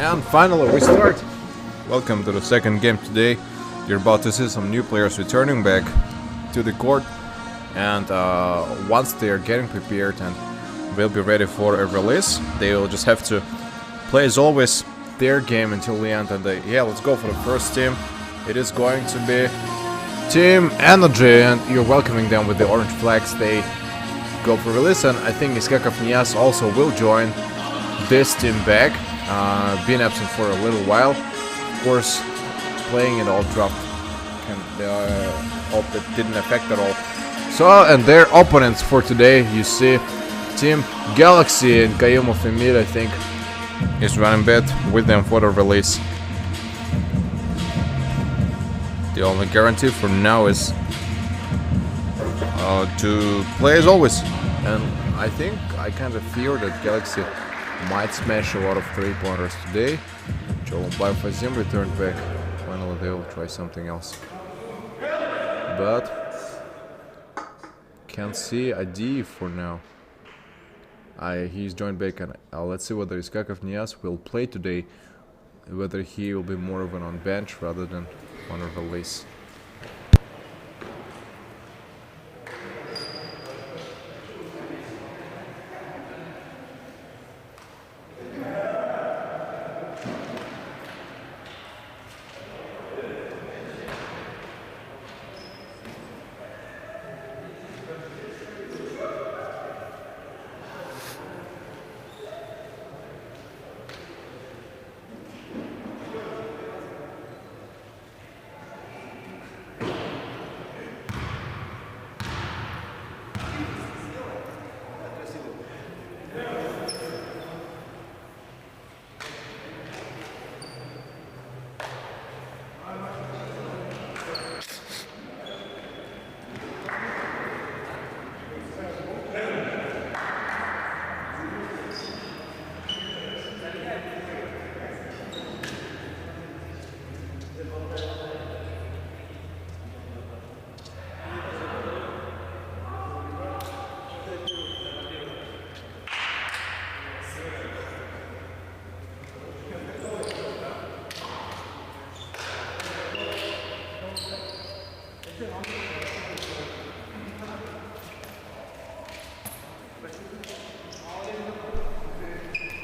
And finally we start! Welcome to the second game today. You're about to see some new players returning back to the court. And once they are getting prepared and will be ready for a release, they will just have to play as always their game until the end. And yeah, let's go for the first team. It is going to be Team Energy, and you're welcoming them with the orange flags. They go for release, and I think Iskakov Nias also will join this team back. Been absent for a little while. Of course, playing in all draft hope that didn't affect at all. So, and their opponents for today, you see Team Galaxy and Kayumov Emir, I think, is running bed with them for the release. The only guarantee for now is to play as always. And I think I kind of fear that Galaxy might smash a lot of 3-pointers today. Cholombayev Fazim returned back. Finally they will try something else. But can't see Adi for now. He's joined back, and let's see whether Iskakov Nias will play today. Whether he will be more of an on bench rather than on a release.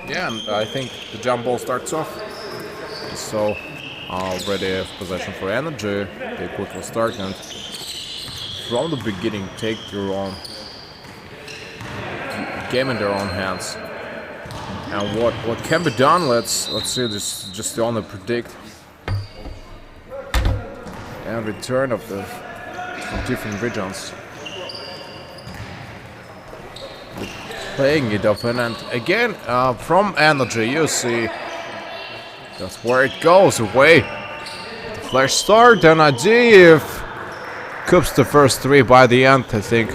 Yeah, and I think the jump ball starts off. So already have possession for Energy. They quickly start and from the beginning take their own game in their own hands. And what can be done? Let's see. This is just the only predict. And return of the from different regions. Playing it often, and again from Energy you see that's where it goes away. The flash start, and Adiev coops the first three by the end. I think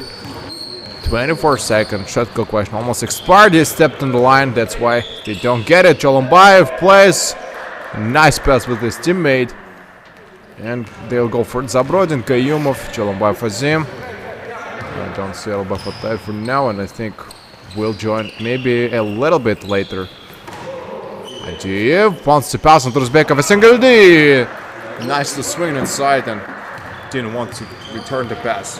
24 seconds shot clock question almost expired. He stepped on the line, that's why they don't get it. Cholombayev plays a nice pass with his teammate, and they'll go for Zabrod and Kayumov. Cholombayev Azim. I don't see Albafatay for now, and I think will join maybe a little bit later. Adiev wants to pass on to Uzbekov, a single D. Nice to swing inside and didn't want to return the pass.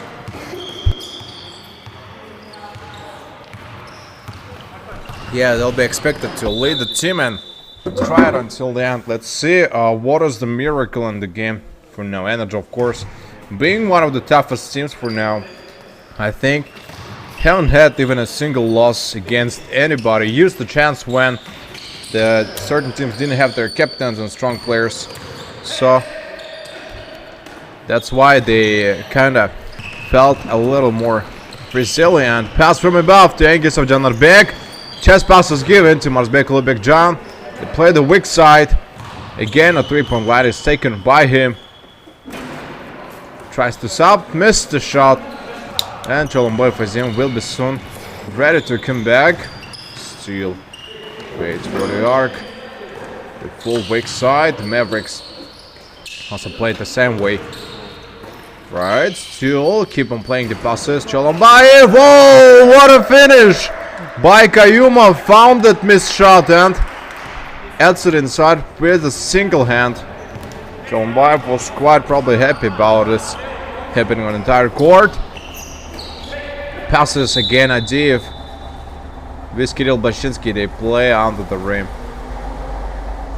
Yeah, they'll be expected to lead the team and try it until the end. Let's see what is the miracle in the game for now. Energy, of course, being one of the toughest teams for now. I think haven't had even a single loss against anybody. Used the chance when the certain teams didn't have their captains and strong players, so that's why they kind of felt a little more resilient. Pass from above to Engis of Janarbek. Chest pass is given to Marsbek Ulubekjan. They play the weak side. Again, a 3-point line is taken by him. Tries to sub, missed the shot. And Cholombayev Fazim will be soon ready to come back. Steal. Waits for the arc. The full weak side. The Mavericks also played the same way. Right, still keep on playing the passes. Cholombayev, whoa, what a finish by Kayumov. Found that missed shot, and adds it inside with a single hand. Jolombaev was quite probably happy about this happening on the entire court. Passes again, Adiev with Kirill Bashinsky, they play under the rim.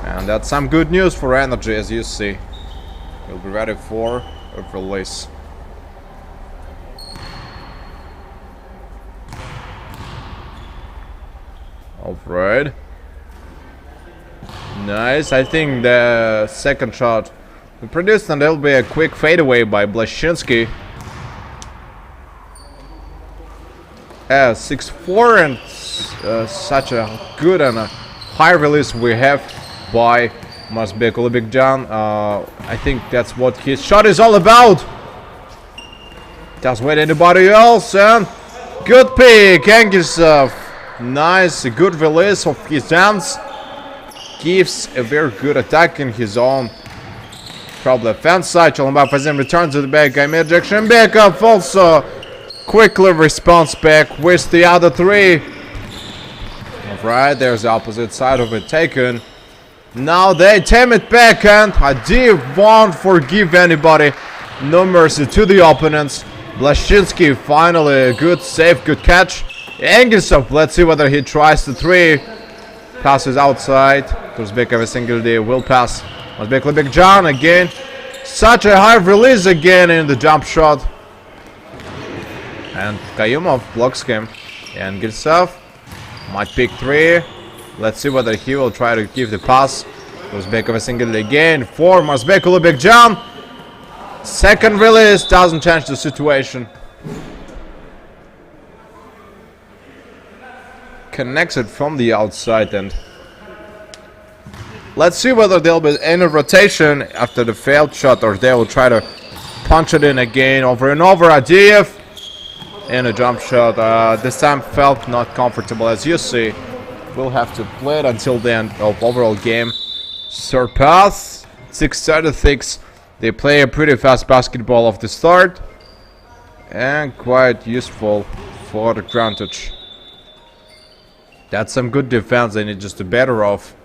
And that's some good news for Energy, as you see. We'll be ready for a release. Alright. Nice. I think the second shot we produced, and there'll be a quick fadeaway by Blashinsky. 6-4, and such a good and a high release we have by Mazbek Ulubekjan. I think that's what his shot is all about. Doesn't wait anybody else, and good pick. Angisov. Nice, a good release of his hands. Gives a very good attack in his own probably offense side. Jolombaev Fazim returns to the back. Guy mid-action back up also. Quickly response back with the other three. Alright, there's the opposite side of it taken. Now they tame it back, and Adiev won't forgive anybody. No mercy to the opponents. Blashinsky finally a good save, good catch. Angisov, let's see whether he tries the three. Passes outside. Turzbekov a single day will pass. Mazbek Ulubekjan again. Such a high release again in the jump shot. And Kayumov blocks him. Angisov might pick three. Let's see whether he will try to give the pass. Turzbekov a single day again for Mazbek Ulubekjan. Second release doesn't change the situation. Connects it from the outside, and let's see whether there'll be any rotation after the failed shot, or they will try to punch it in again over and over. Adiev in a jump shot. This time felt not comfortable, as you see. We'll have to play it until the end of overall game. Surpass 6-36. They play a pretty fast basketball off the start, and quite useful for the advantage. That's some good defense. They need just to better off.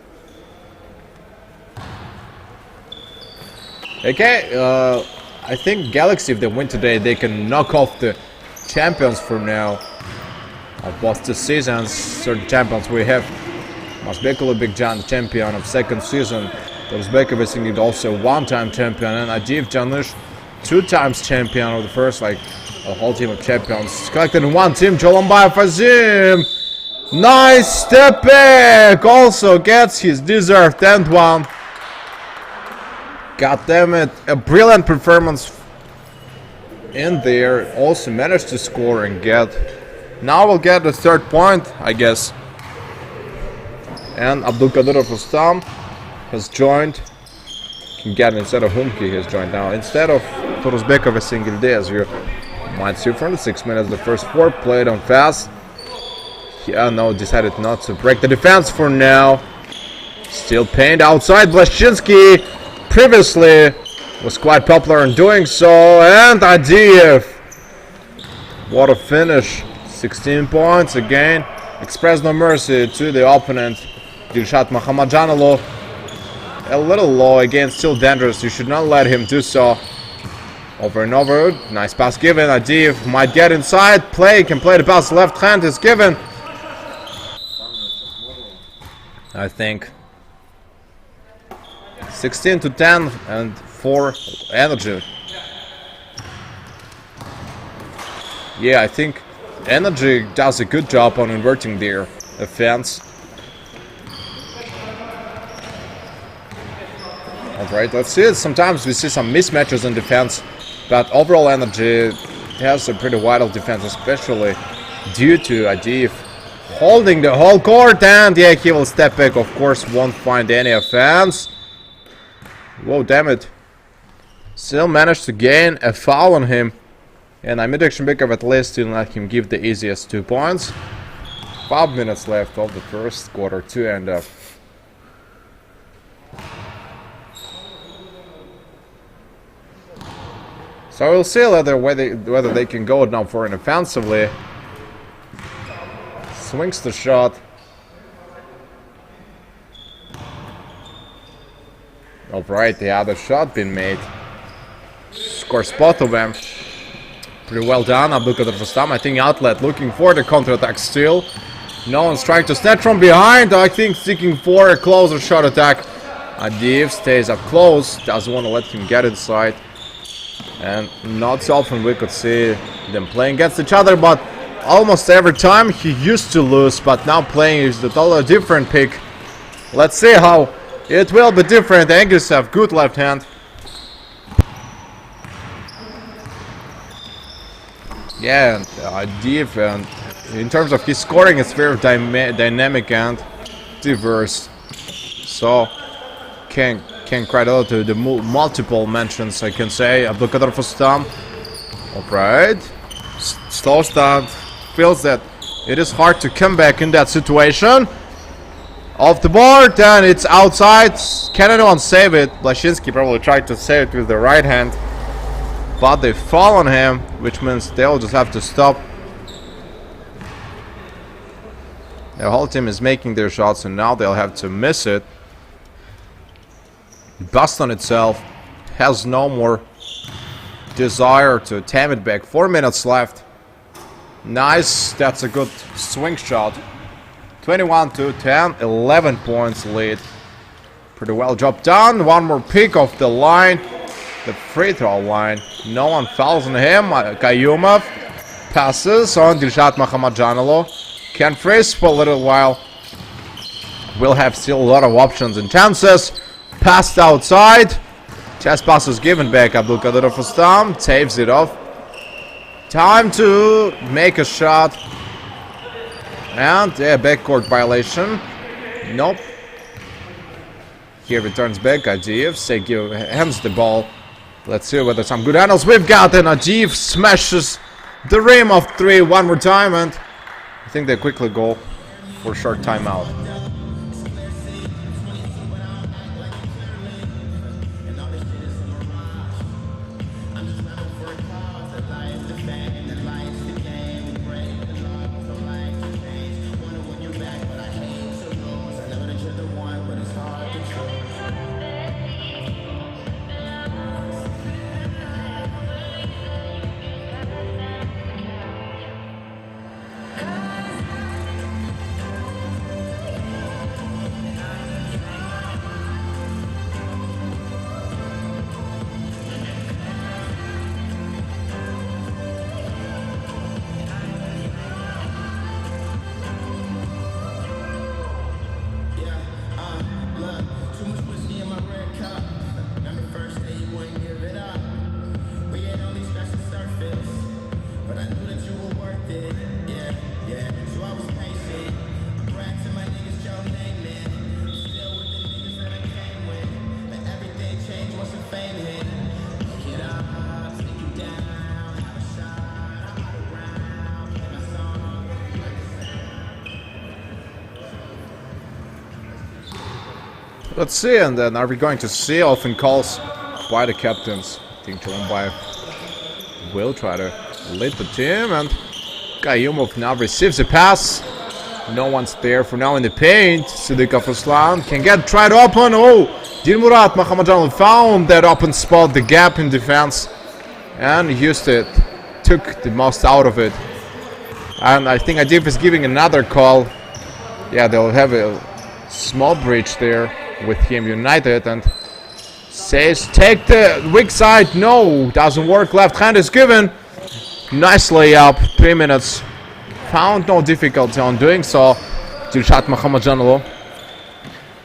Okay, I think Galaxy, if they win today, they can knock off the champions for now of both the seasons. Certain champions we have Mazbek Ulubekjan, champion of second season. Turzbekov is also one-time champion, and Adiev Janush, 2 times champion of the first, like a whole team of champions collected in one team. Jolombaev Fazim. Nice step back! Also gets his deserved end one. God damn it, a brilliant performance in there. Also managed to score and get. Now we'll get the third point, I guess. And Abdulkadirov Rustam has joined. Can get instead of whom he has joined now. Instead of Turzbekov a single day, as you might see from the 6 minutes. The first 4 played on fast. No, decided not to break the defense for now. Still pained outside. Blashinsky previously was quite popular in doing so. And Adiev. What a finish. 16 points again. Express no mercy to the opponent. Dilshat Mahamadjanoglu. A little low again. Still dangerous. You should not let him do so. Over and over. Nice pass given. Adiev might get inside. Can play the pass. Left hand is given. I think 16-10 and 4 Energy. Yeah, I think Energy does a good job on inverting their offense. Alright, let's see it. Sometimes we see some mismatches in defense, but overall Energy has a pretty vital defense, especially due to Adiev holding the whole court, and yeah, he will step back, of course, won't find any offense. Whoa, damn it. Still managed to gain a foul on him. And Amir Shmbekov at least didn't let him give the easiest 2 points. 5 minutes left of the first quarter to end up. So we'll see whether they can go now for an offensively. Swings the shot. Alright, the other shot been made. Scores both of them. Pretty well done. Abdulkadir Rustam. I think outlet looking for the counter-attack still. No one's trying to snatch from behind. I think seeking for a closer shot attack. Adiv stays up close. Doesn't want to let him get inside. And not so often we could see them playing against each other, but almost every time he used to lose, but now playing is a totally different pick. Let's see how it will be different. Angus have good left hand. Yeah, and Div, and in terms of his scoring, it's very dynamic and diverse. So can credit a lot to the multiple mentions, I can say. Abdulkadir Rustam. Alright. Slows down. Feels that it is hard to come back in that situation. Off the board, and it's outside. Can anyone save it? Blashinsky probably tried to save it with the right hand, but they fall on him, which means they'll just have to stop. The whole team is making their shots, and now they'll have to miss it. Boston itself has no more desire to tame it back. 4 minutes left. Nice, that's a good swing shot. 21 to 10, 11 points lead. Pretty well job done. One more pick off the line, the free throw line. No one fouls on him. Kayumov passes on Dilshat Mahamadjanalo. Can freeze for a little while. We'll have still a lot of options and chances. Passed outside. Chest pass is given back. Abdulkadir Rustam saves it off. Time to make a shot. And yeah, backcourt violation. Nope. Here returns back. Ajiv hands the ball. Let's see whether some good handles we've got. And Ajiv smashes the rim of 3 one more time. And I think they quickly go for a short timeout. Let's see, and then are we going to see often calls by the captains? I think Chorumbai will try to lead the team, and Kayumov now receives a pass. No one's there for now in the paint. Siddiqov Ruslan can get tried open. Oh, Dilmurat Mahamadjanov found that open spot, the gap in defense, and used it. Took the most out of it. And I think Adif is giving another call. Yeah, they'll have a small breach there with him united, and says take the weak side. No, doesn't work. Left hand is given. Nice layup. 3 minutes. Found no difficulty on doing so. Dilshat Mahamadjanalo.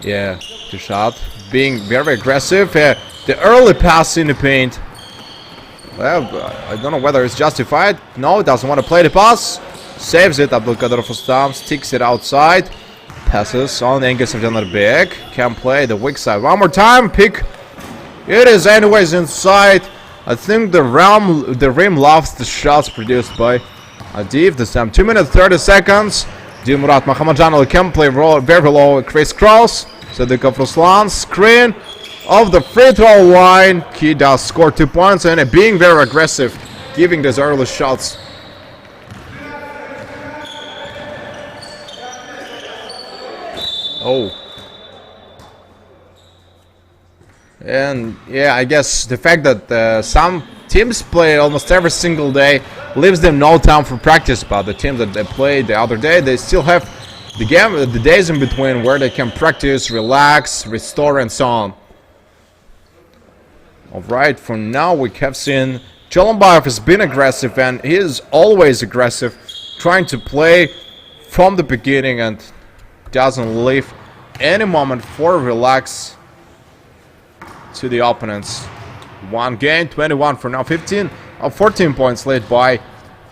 Yeah, Dilshat being very aggressive. The early pass in the paint. Well, I don't know whether it's justified. No, doesn't want to play the pass. Saves it. Abdulkadir Rustam sticks it outside. Passes on Angus back. Can play the weak side one more time. Pick. It is anyways inside. I think the rim loves the shots produced by Adif this time. 2 minutes 30 seconds. Dilmurat Mahamadjanov can play very low crisscross. Siddiqov Ruslan screen of the free throw line. He does score 2 points, and being very aggressive, giving those early shots. Oh. And yeah, I guess the fact that some teams play almost every single day leaves them no time for practice. But the team that they played the other day, they still have the days in between where they can practice, relax, restore, and so on. Alright, for now we have seen Cholombayev has been aggressive, and he is always aggressive, trying to play from the beginning and doesn't leave any moment for relax to the opponents. One game, 21 for now, 14 points led by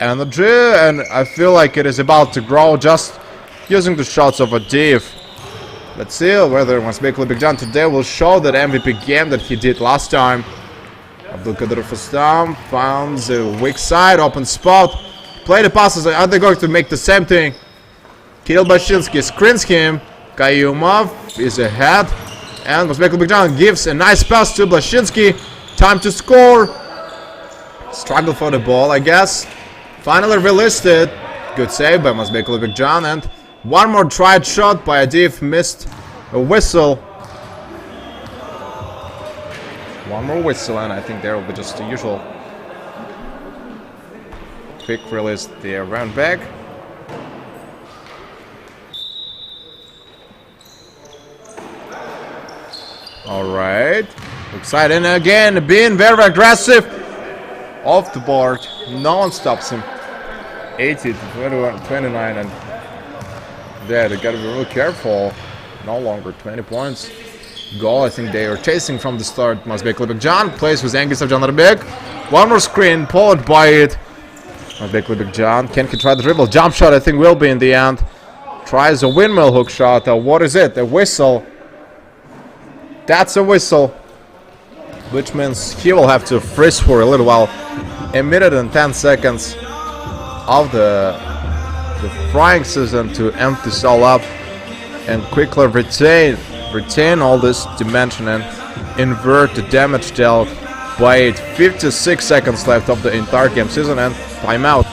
Energy, and I feel like it is about to grow just using the shots of a div. Let's see whether Mazbekli Bigjan today will show that MVP game that he did last time. Abdulkadir Fastam found the weak side, open spot. Play the passes. Are they going to make the same thing? Kirill Bashinsky screens him. Kayumov is ahead. And Mazbekli Bigjan gives a nice pass to Blashinsky. Time to score. Struggle for the ball, I guess. Finally released it. Good save by Mazbekli Bigjan. And one more tried shot by Adiv, missed a whistle. One more whistle, and I think there will be just the usual quick release there, round back. Alright, exciting again, being very aggressive off the board. No one stops him. 80 to 21, 29, and yeah, they gotta be real careful. No longer 20 points. Goal, I think they are chasing from the start. Mazbekli Bigjan plays with Angus of Janarbek. One more screen, followed by it. Mazbekli Bigjan, can he try the dribble? Jump shot, I think, will be in the end. Tries a windmill hook shot. What is it? A whistle. That's a whistle. Which means he will have to freeze for a little while. A minute and 10 seconds of the frying season to empty this all up and quickly retain all this dimension and invert the damage dealt by it. 56 seconds left of the entire game season and timeout.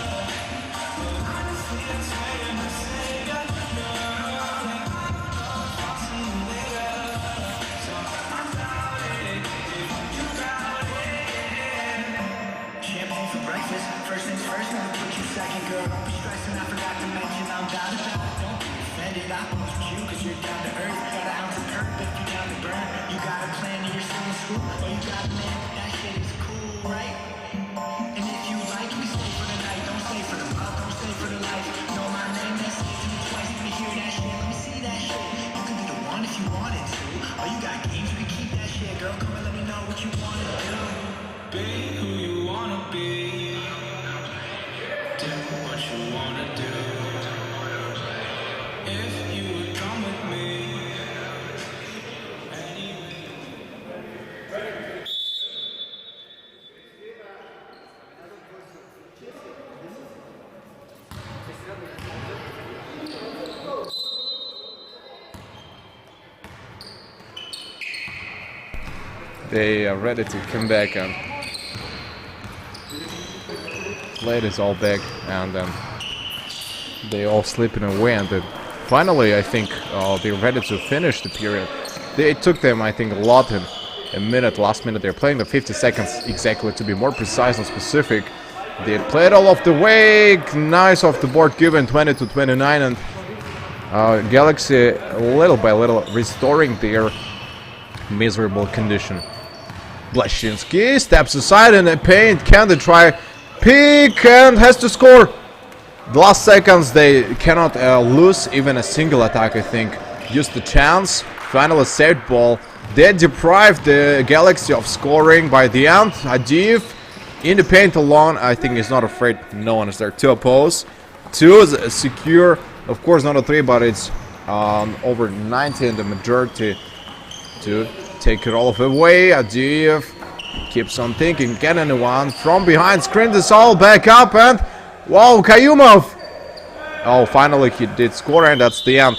They are ready to come back and play this all back, and then they all slipping away, and then finally I think they're ready to finish the period. It took them, I think, a lot in a minute, last minute. They're playing the 50 seconds exactly, to be more precise and specific. They played all of the way, nice off the board, given 20 to 29, and Galaxy little by little restoring their miserable condition. Blashinsky steps aside in the paint. Can they try pick and has to score? The last seconds they cannot lose even a single attack, I think. Used the chance, finally saved ball. They deprived the Galaxy of scoring by the end. Adiv in the paint alone, I think he's not afraid. No one is there to oppose. Two is secure, of course not a three, but it's over 90 in the majority to take it all away. Adiv keeps on thinking, can anyone from behind screen this all back up, and wow, Kayumov! Oh, finally he did score, and that's the end.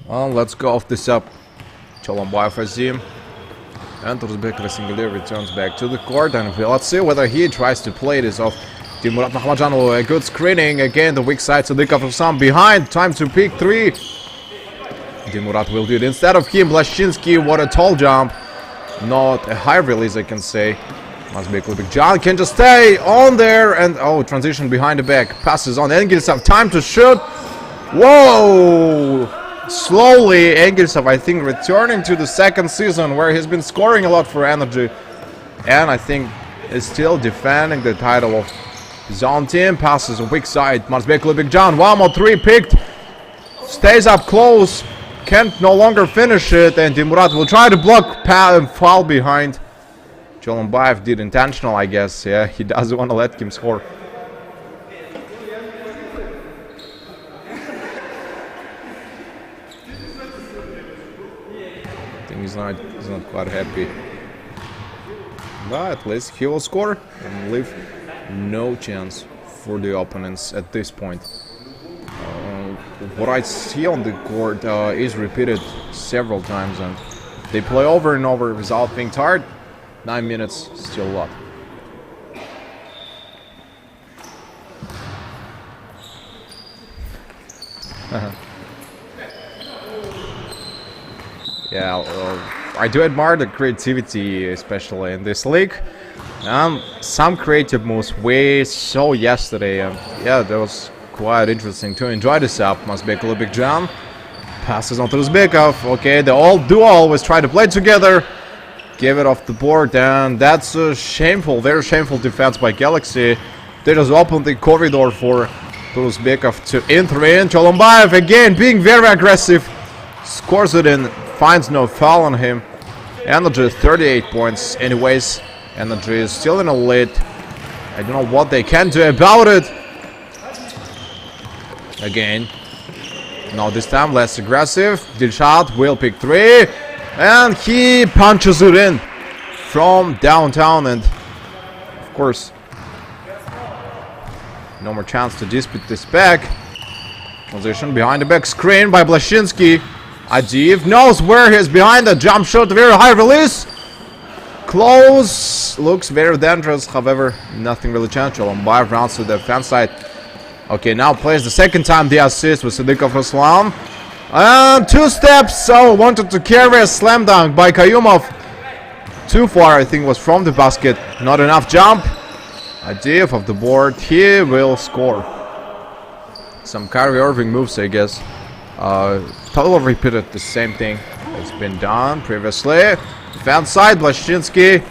Well, let's go off this up. Cholombayev Azim enters back, Singular returns back to the court, and let's see whether he tries to play this off. Timurat Mahmadjanov, a good screening. Again, the weak side, Sadikov of some behind. Time to pick three. Timurat will do it instead of him. Blashinsky, what a tall jump. Not a high release, I can say. Must be a big John can just stay on there, and oh, transition behind the back. Passes on. Engelsov, time to shoot. Whoa! Slowly, Engelsov, I think, returning to the second season where he's been scoring a lot for Energy. And I think is still defending the title of his own team. Passes on weak side. Marsbek Big John. One more three picked. Stays up close. Can't no longer finish it. And Timurat will try to block and fall behind. Cholombayev did intentional, I guess. Yeah, he doesn't want to let him score. He's not quite happy, but at least he will score and leave no chance for the opponents at this point. What I see on the court is repeated several times, and they play over and over without being tired. 9 minutes, still a lot. Yeah, I do admire the creativity, especially in this league. Some creative moves we saw yesterday. Yeah, that was quite interesting to enjoy this up. Must be a big jump. Passes on to Uzbekov. Okay, they all do always try to play together. Give it off the board, and that's a shameful, very shameful defense by Galaxy. They just opened the corridor for Uzbekov to enter in. Cholombayev again being very aggressive. Scores it in. Finds no foul on him. Energy 38 points. Anyways, Energy is still in a lead. I don't know what they can do about it. Again. No, this time less aggressive. Dilshad will pick three. And he punches it in from downtown. And of course, no more chance to dispute this back. Transition behind the back screen by Blashinsky. Adiev knows where he's behind the jump shot, very high release. Close, looks very dangerous, however, nothing really changed. Cholombayev rounds to the defense side. Okay, now plays the second time the assist with Sadikov Ruslan. And two steps, so wanted to carry a slam dunk by Kayumov. Too far, I think, was from the basket. Not enough jump. Adiev off the board, he will score. Some Kyrie Irving moves, I guess. Totally repeated the same thing that's been done previously. Defense side, Blashinsky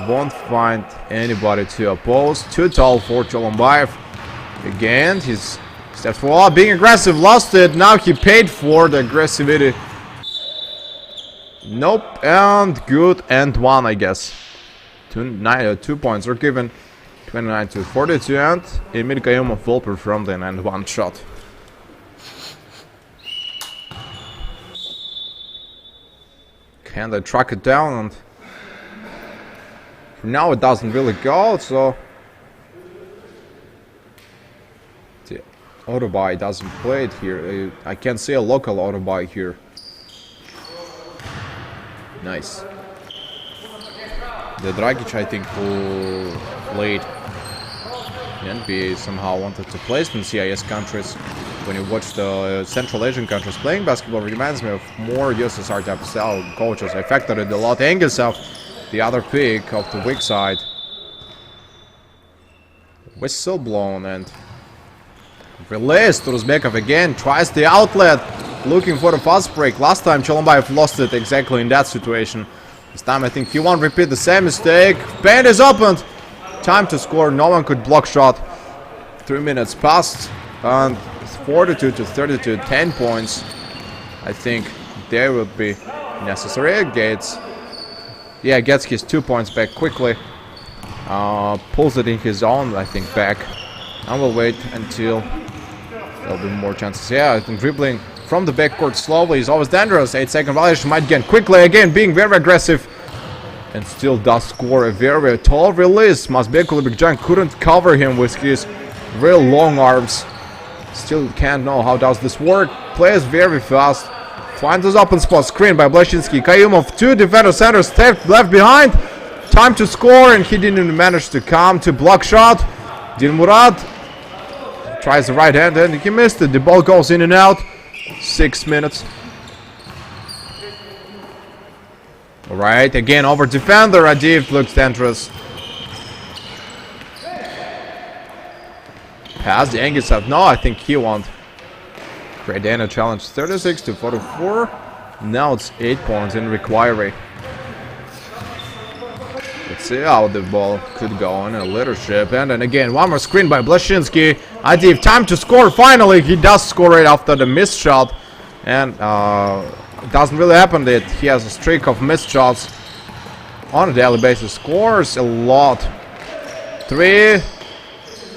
won't find anybody to oppose. Too tall for Cholombayev. Again, he's steps forward, being aggressive, lost it. Now he paid for the aggressivity. Nope, and good and one, I guess. 2 points are given. 29 to 42, and Emil Kayumov will perform the and one shot. Can they track it down? And for now it doesn't really go, so auto buy doesn't play it here. I can't see a local auto buy here. Nice. The Dragic, I think, who played the NBA somehow wanted to place in CIS countries. When you watch the Central Asian countries playing basketball, it reminds me of more USSR type style coaches. I factored it a lot. Engelsov, the other pick of the weak side. Whistle blown and release to Uzbekov again. Tries the outlet, looking for the fast break. Last time Cholombayev lost it exactly in that situation. This time I think he won't repeat the same mistake. Paint is opened. Time to score. No one could block shot. 3 minutes passed. And 42 to 32, 10 points. I think they would be necessary. Gates. Yeah, gets his 2 points back quickly. Pulls it in his own, I think, back. And we'll wait until there'll be more chances. Yeah, I think dribbling from the backcourt slowly is always dangerous. 8-second violation might get quickly again, being very aggressive. And still does score a very tall release. Mazbekul Bigjan couldn't cover him with his real long arms. Still can't know how does this work. Plays very fast. Finds his open spot. Screen by Blashinsky. Kayumov, 2 defender centers stepped left behind. Time to score, and he didn't even manage to come to block shot. Dilmurad tries the right hand and he missed it. The ball goes in and out. 6 minutes. Alright, again over defender. Adiv looks dangerous. Pass the Engelsov. No, I think he won't. Gradana challenge 36 to 44. Now it's 8 points in recovery. Let's see how the ball could go in a leadership. And then again, one more screen by Blashinsky. Adiv, time to score. Finally, he does score right after the missed shot. And it doesn't really happen that he has a streak of missed shots on a daily basis. Scores a lot. 3.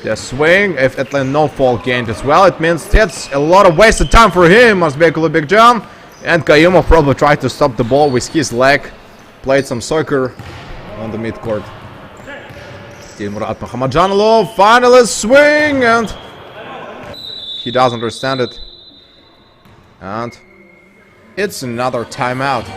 The swing, if at least no fault gained as well, it means that's a lot of wasted time for him. Mazbekul big jump. And Kayumov probably tried to stop the ball with his leg. Played some soccer on the midcourt. Murat Mohammadjanov finally swing, and he doesn't understand it. And it's another timeout.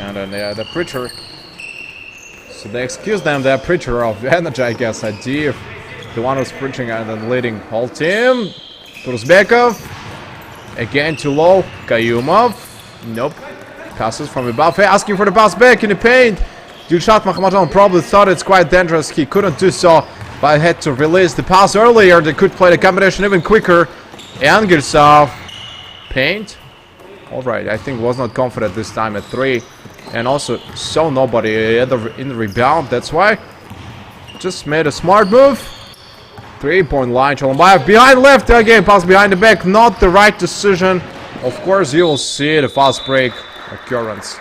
And then the preacher. So they excuse them, the preacher of energy, I guess. Adiv, the one who's preaching and then leading whole team. Turzbekov. Again too low. Kayumov. Nope. Passes from above. Hey, asking for the pass back in the paint. Dilshat Mohammadjanov probably thought it's quite dangerous. He couldn't do so, but had to release the pass earlier. They could play the combination even quicker. Engelsov. Paint. Alright, I think was not confident this time at 3. And also saw nobody in the rebound. That's why. Just made a smart move. 3-point line. Cholombayev behind left again. Pass behind the back. Not the right decision. Of course, you will see the fast break occurrence.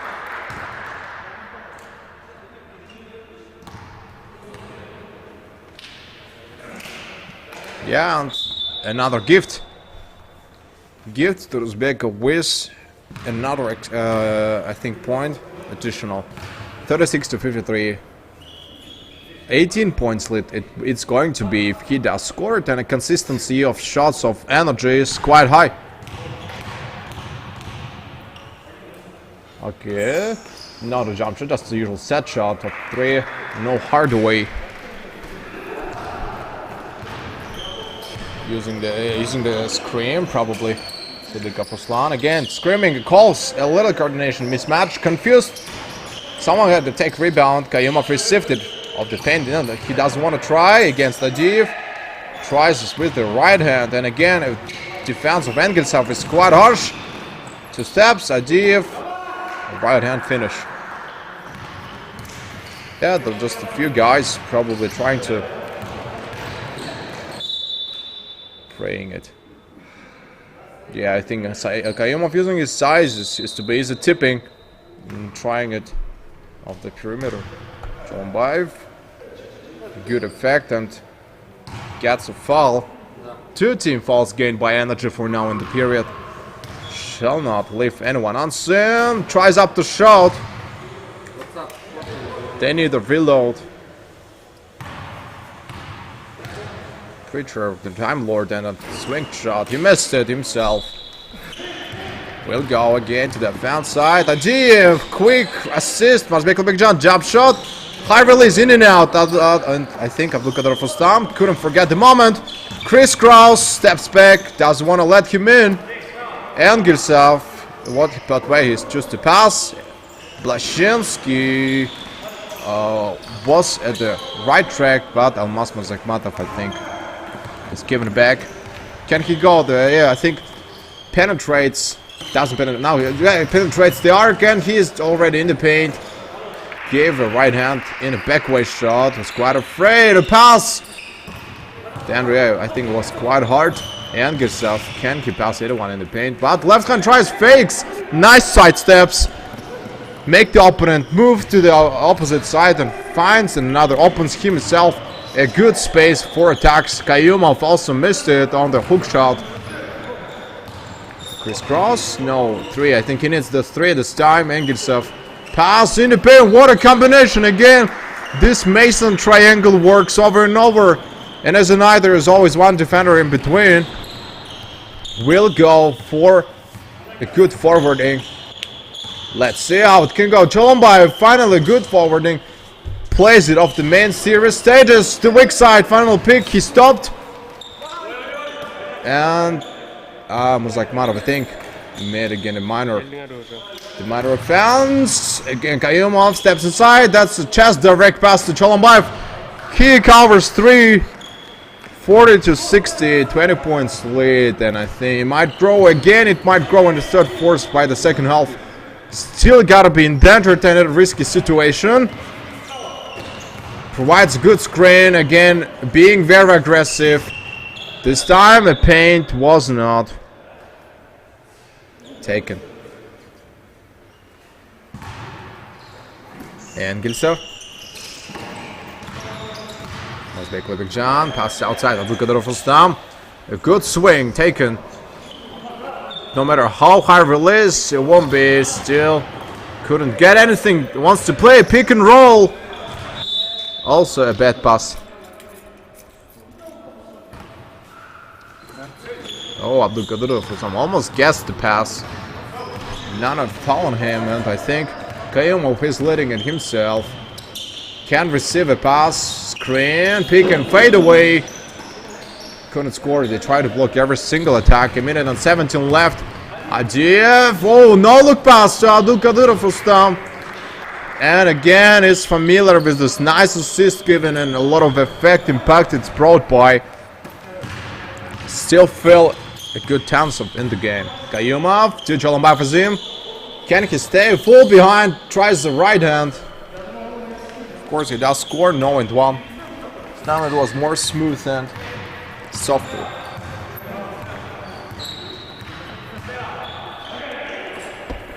Yeah, and another gift. Gift to Uzbek with another, I think, point additional. 36 to 53. 18 points lead. It's going to be if he does score it, and a consistency of shots of energy is quite high. Okay, not a jump shot, just the usual set shot of 3. No hard away. Using the scream probably. Ruslan again screaming, calls a little coordination mismatch, confused. Someone had to take rebound. Kayumov received it of the paint. He doesn't want to try against Adiev. Tries this with the right hand, and again defense of Engelsov is quite harsh. 2 steps, Adiev, right hand finish. Yeah, there are just a few guys probably trying to praying it. Yeah, I think Kayumov using his size is to be easy tipping and trying it off the perimeter. Cholombayev, good effect, and gets a foul. 2 team fouls gained by Energy for now in the period. Shall not leave anyone unseen. Tries up the shot. They need a reload. Creature of the Time Lord and a swing shot. He missed it himself. Will go again to the advance side. Adiev, quick assist. Must make a big jump shot. High release in and out. And I think Abdulkadir Fustam couldn't forget the moment. Chris Kraus steps back. Doesn't want to let him in. Engelsov, what way he's choose to pass. Blashinsky was at the right track, but Almas Mazakmatov, I think, is given it back. Can he go there? Yeah, I think penetrates. Doesn't penetrate. Now he penetrates the arc, and he is already in the paint. Gave a right hand in a backway shot. Was quite afraid to pass. Then I think it was quite hard. Engelsov can keep pass either one in the paint, but left hand tries fakes. Nice side steps. Make the opponent move to the opposite side and finds another, opens himself a good space for attacks. Kayumov also missed it on the hook shot. Crisscross, no, 3. I think he needs the 3 this time. Engelsov pass in the paint. What a combination again. This Mason triangle works over and over. And as an eye, there is always one defender in between. Will go for a good forwarding. Let's see how it can go. Cholombayev, finally good forwarding. Plays it off the main series stages. The weak side, final pick. He stopped. And Muzakmarov, I think, made again a minor. The minor offense. Again, Kayumov steps inside. That's a chest direct pass to Cholombayev. He covers 3. 40 to 60, 20 points lead, and I think it might grow again. It might grow in the third fourth by the second half. Still gotta be endangered in a risky situation. Provides a good screen, again being very aggressive. This time the paint was not taken. Engelsov. Big John, pass outside. A good swing taken. No matter how high release, it won't be. Still couldn't get anything. Wants to play pick and roll. Also a bad pass. Oh, Abdulkadir almost guessed the pass. None have followed him, and I think Kayumov is leading it himself. Can receive a pass. Screen, pick and fade away. Couldn't score. They tried to block every single attack. A minute and 17 left. Adiev. Oh, no look pass to Abdulkadir Fustam. And again, is familiar with this nice assist given and a lot of effect impact it's brought by. Still feel a good chance in the game. Kayumov to Cholombayev for him. Can he stay full behind? Tries the right hand. Of course, he does score. No and 1. Now it was more smooth and softer.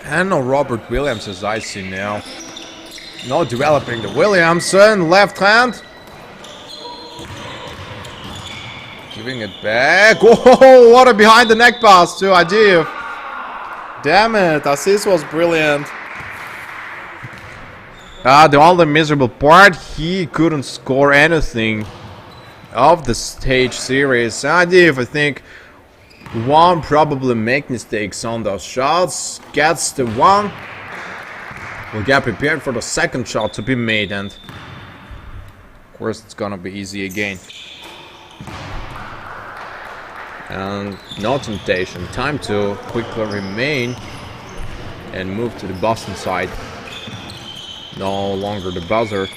And no Robert Williams as I see now. No developing the Williamson left hand. Giving it back. Oh, what a behind the neck pass to Adiev. Damn it, assist was brilliant. The only miserable part, he couldn't score anything of the stage series. Adiev, I think, won't probably make mistakes on those shots. Gets the one. Will get prepared for the second shot to be made, and of course it's gonna be easy again. And no temptation. Time to quickly remain and move to the Boston side. No longer the buzzer.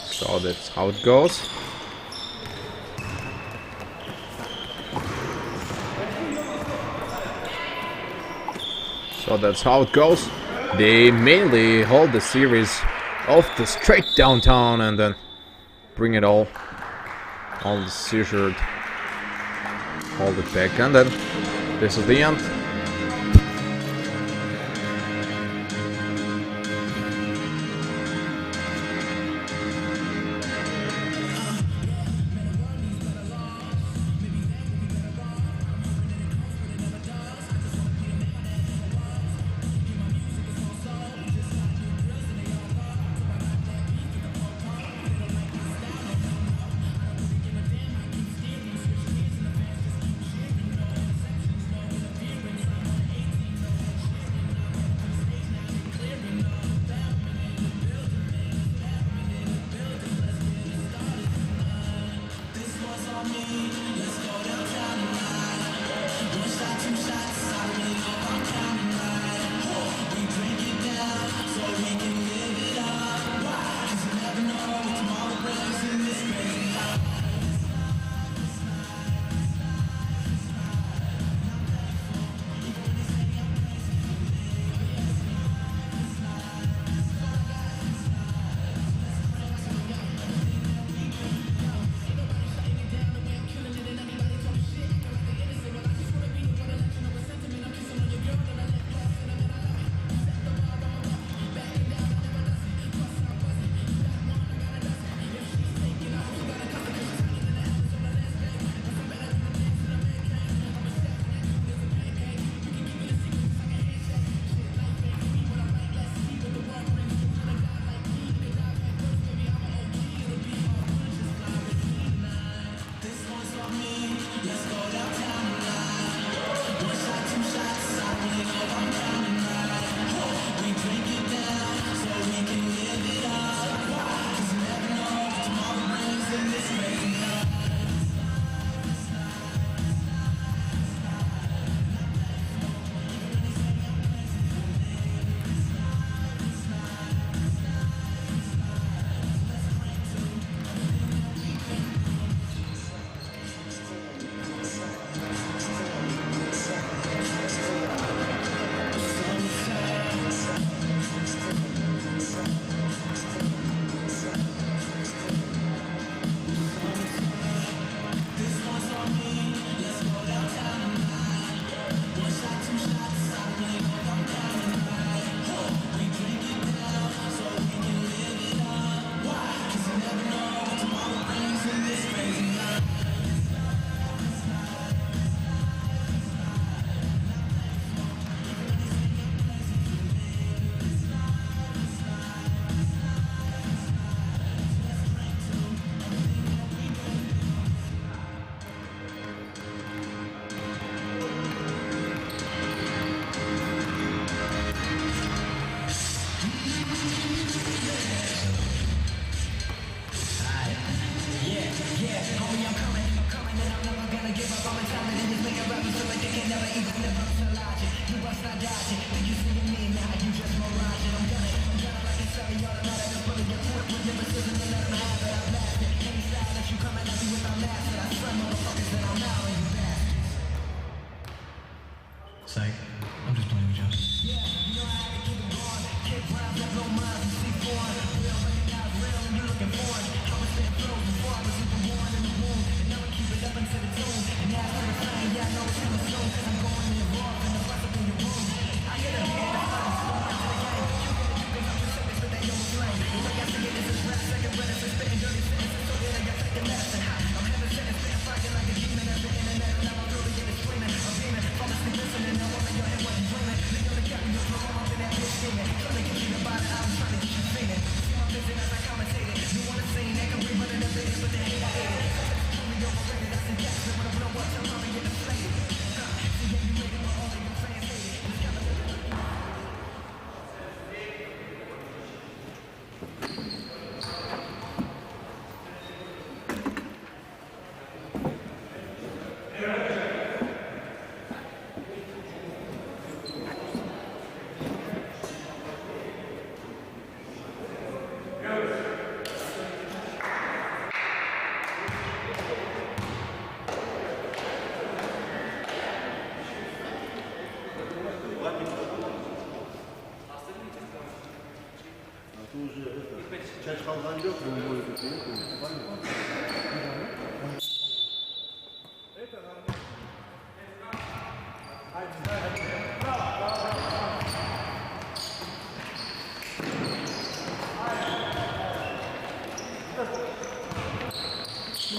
So that's how it goes. So that's how it goes. They mainly hold the series off the straight downtown and then bring it all on the seizure, hold it back, and then this is the end.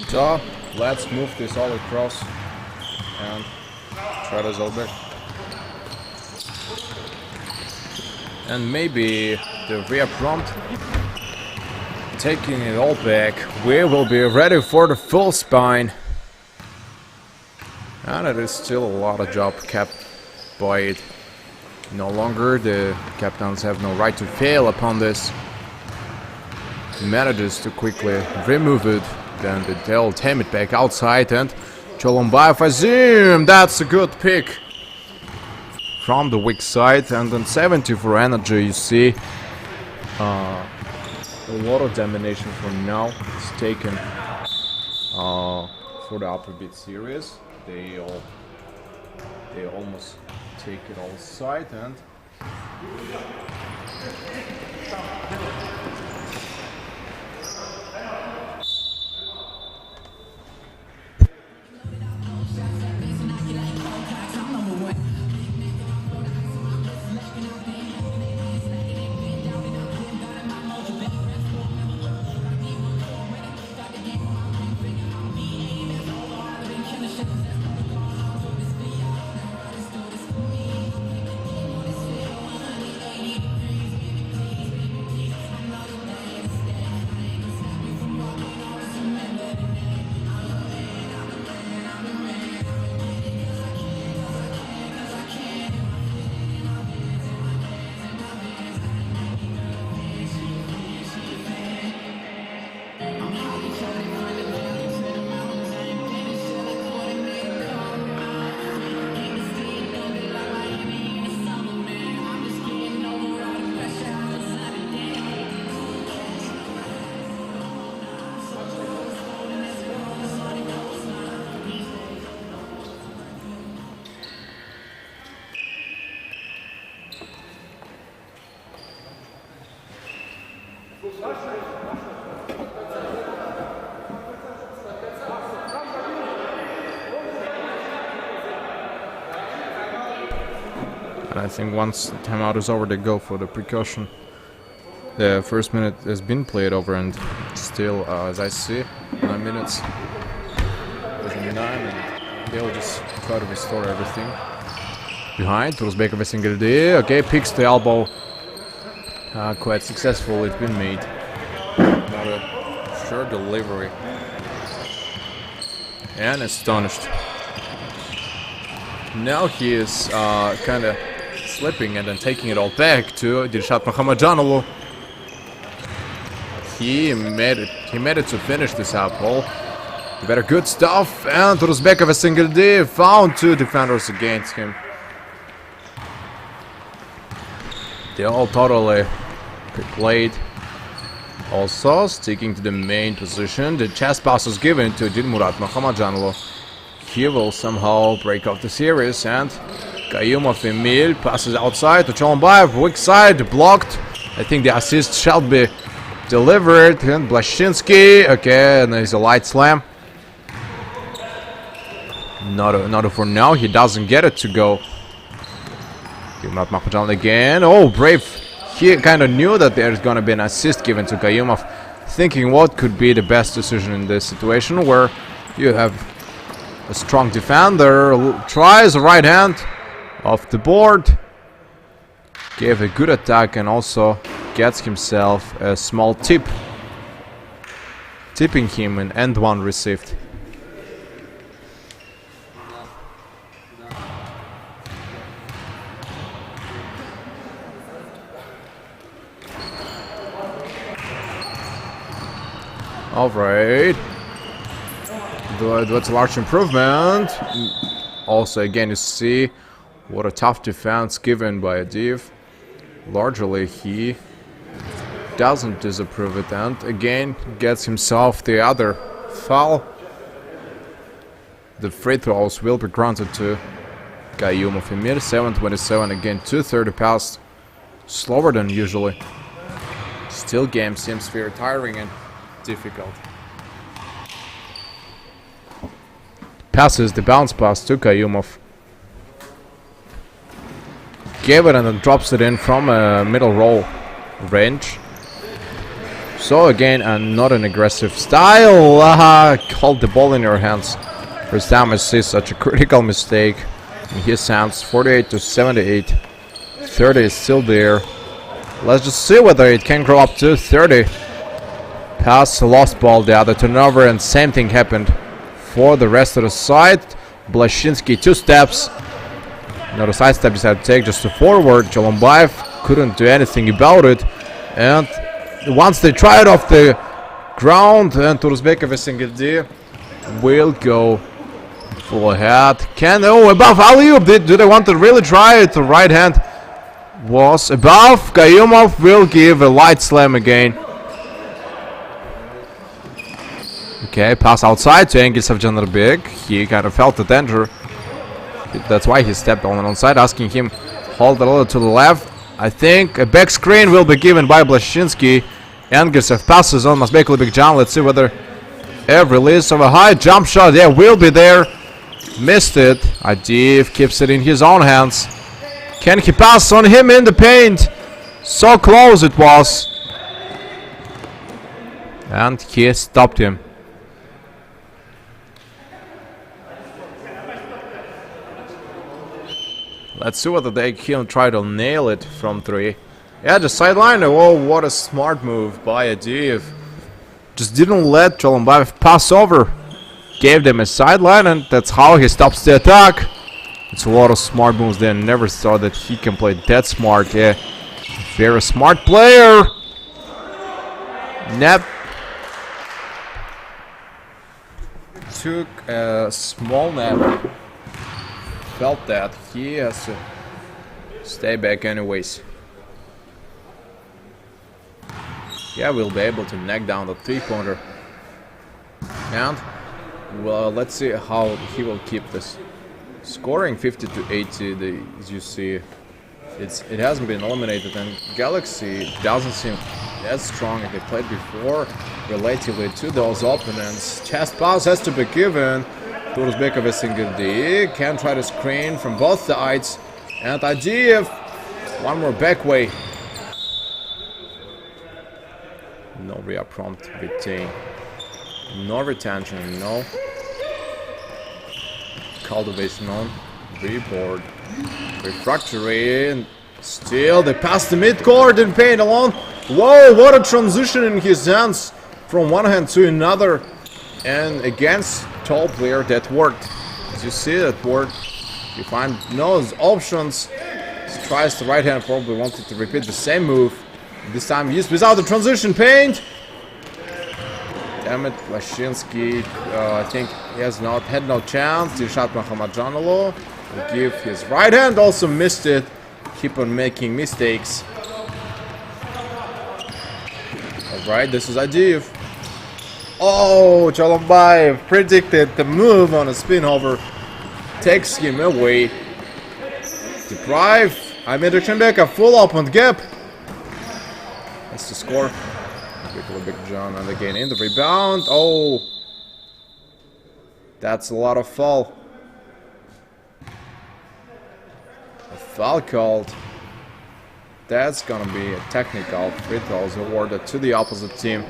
So let's move this all across and try to resolve it. And maybe the rear prompt, taking it all back, we will be ready for the full spine. And it is still a lot of job kept by it. No longer the captains have no right to fail upon this. He manages to quickly remove it, then they'll tame it back outside, and Cholombayev Azim, that's a good pick from the weak side. And then 70 for energy, you see a lot of domination for now. It's taken for the upper beat series. They almost take it all side, and I think once timeout is over, they go for the precaution. The first minute has been played over, and still, as I see, 9 minutes. There's 9, and they'll just try to restore everything. Behind, Rusbekov is single D. Okay, picks the elbow. Quite successful, it's been made. Not a sure delivery. And astonished. Now he is kind of slipping and then taking it all back to Dilshad Mahamadjanoglu. He made it to finish this outball. Very good stuff, and Rusbekov a single D, found 2 defenders against him. They all totally played. Also sticking to the main position, the chest pass was given to Dilmurat Mahamadjanoglu. He will somehow break off the series, and Kayumov Emil passes outside to Cholombayev, weak side, blocked. I think the assist shall be delivered, and Blashinsky, okay, and there's a light slam. Not for now, he doesn't get it to go. Dilmurat Mahamadjanoglu again, oh, brave he kind of knew that there's gonna be an assist given to Gayumov, thinking what could be the best decision in this situation where you have a strong defender, tries a right hand off the board, gave a good attack and also gets himself a small tip, tipping him an end one received. Alright, that's a large improvement. Also, again, you see what a tough defense given by a div. Largely, he doesn't disapprove it and again gets himself the other foul. The free throws will be granted to Gayumov in mid. 7:27 again, 2:30 past. Slower than usually. Still, game seems very tiring and difficult. Passes the bounce pass to Gayumov. Gave it and then drops it in from a middle roll range. So again, not an aggressive style. Hold the ball in your hands. First time I see such a critical mistake in his hands. 48-78. 30 is still there. Let's just see whether it can grow up to 30. Pass, lost ball, the other turnover, and same thing happened for the rest of the side. Blashinsky 2 steps. Not a side step, he had to take just a forward. Cholombayev couldn't do anything about it. And once they try it off the ground, and Turuzbekov SNGD will go full ahead. Above alley-oop. Do they want to really try it? The right hand was above. Gayumov will give a light slam again. Okay, pass outside to Engels of Janarbek. He kind of felt the danger. That's why he stepped on the onside, asking him hold a little to the left. I think a back screen will be given by Blashinsky. Engersev passes on Mazbek John. Let's see whether a release of a high jump shot, yeah, will be there. Missed it. Adiv keeps it in his own hands. Can he pass on him in the paint? So close it was. And he stopped him. Let's see whether they can try to nail it from 3. Yeah, the sideline. Oh, what a smart move by Adiv. Just didn't let Cholombayev pass over. Gave them a sideline, and that's how he stops the attack. It's a lot of smart moves there. Never thought that he can play that smart. Yeah, very smart player. Nap took a small nap. Felt that he has to stay back anyways. Yeah, we'll be able to knock down the 3-pointer. And well, let's see how he will keep this scoring. 50-80. As you see, it hasn't been eliminated, and Galaxy doesn't seem as strong as they played before relatively to those opponents. Chest pass has to be given. Turuzbekov SNGD can try to screen from both sides, and Adiv one more back way. No rear prompt retain. No retention, no cultivation on reboard. Refractory, and still they pass the midcourt in paint alone. Whoa, what a transition in his hands from one hand to another. And against tall player that worked. As you see, that worked. You find no options. He tries the right hand, probably wanted to repeat the same move. This time used without the transition paint. Damn it, Lashinsky, I think he has had no chance. Dilshat Mahamadjanoglu will give his right hand, also missed it. Keep on making mistakes. Alright, this is Adiv. Oh, Cholombayev predicted the move on a spin over. Takes him away. Deprive. Ahmedov a full open gap. That's the score. Big John, and again in the rebound. Oh, that's a lot of foul. A foul called. that's gonna be a technical free throws awarded to the opposite team.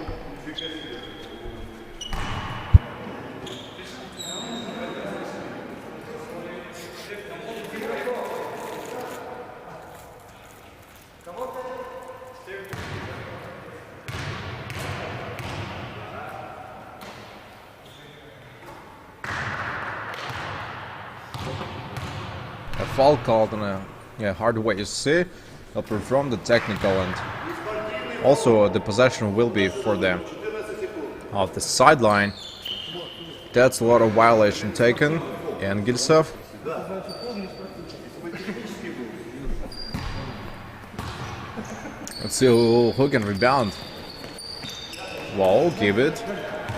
A foul called on a hard way to see. They'll perform the technical, and also the possession will be for them off the sideline. That's a lot of violation taken. And Gilsov. Let's see who can rebound. Wall, give it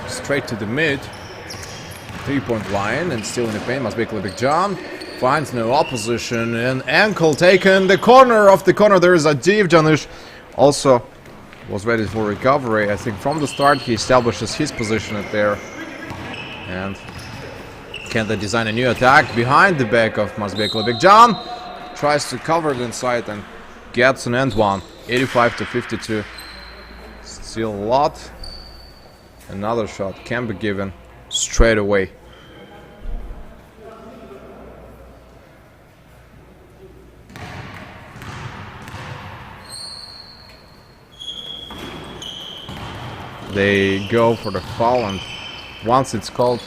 straight to the mid. 3-point line, and still in the paint. Must be a big jump. Finds no opposition, and ankle taken. The corner of the corner. There is a deep. Janusz also was ready for recovery. I think from the start he establishes his position at there. And can they design a new attack behind the back of Mazbekla? Big John tries to cover it inside and gets an end one. 85-52. Still a lot. Another shot can be given straight away. They go for the foul, and once it's called,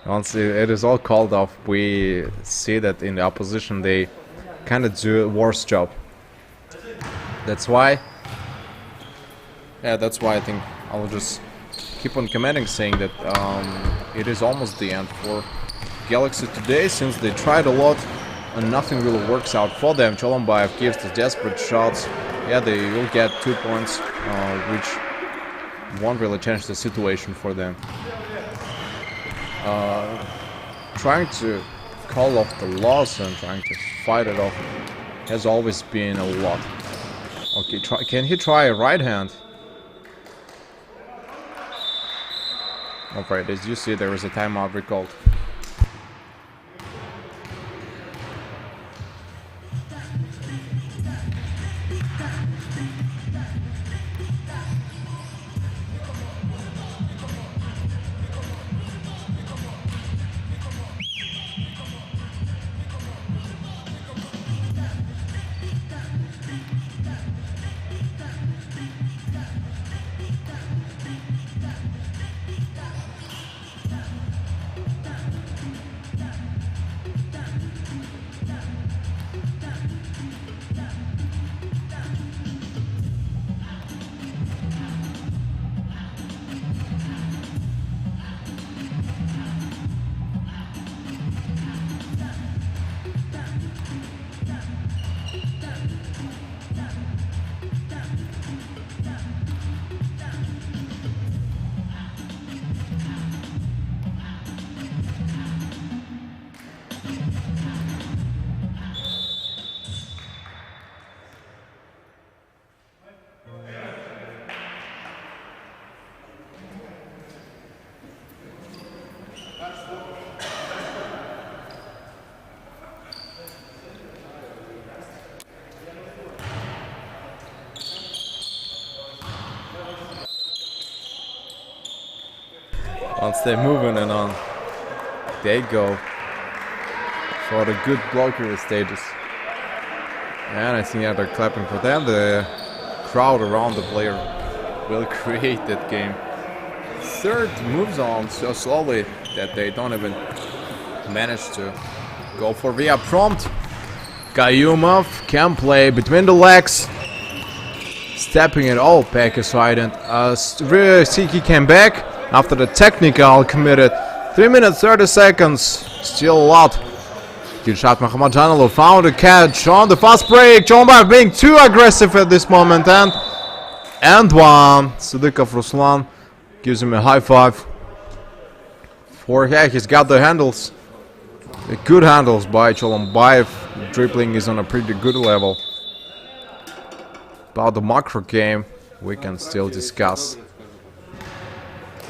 once it is all called off, we see that in the opposition they kind of do a worse job. That's why, that's why I think I will just keep on commenting, saying that it is almost the end for Galaxy today, since they tried a lot and nothing really works out for them. Cholombayev gives the desperate shots. Yeah, they will get 2 points, which won't really change the situation for them. Trying to call off the loss and trying to fight it off has always been a lot. Okay, can he try a right hand? Alright, as you see, there is a timeout recalled. Once they're moving and on, they go for the good blocker stages. And I think they're clapping for them. The crowd around the player will create that game. Third moves on so slowly that they don't even manage to go for via prompt. Kayumov can play between the legs, stepping it all back aside, and Siki came back after the technical committed. 3 minutes 30 seconds, still a lot. Dilshat Mahamadjanoglu found a catch on the fast break. Cholombayev being too aggressive at this moment, and one. Sidikov Ruslan gives him a high five. He's got the handles. The good handles by Cholombayev. Dribbling is on a pretty good level. About the macro game, we can still discuss.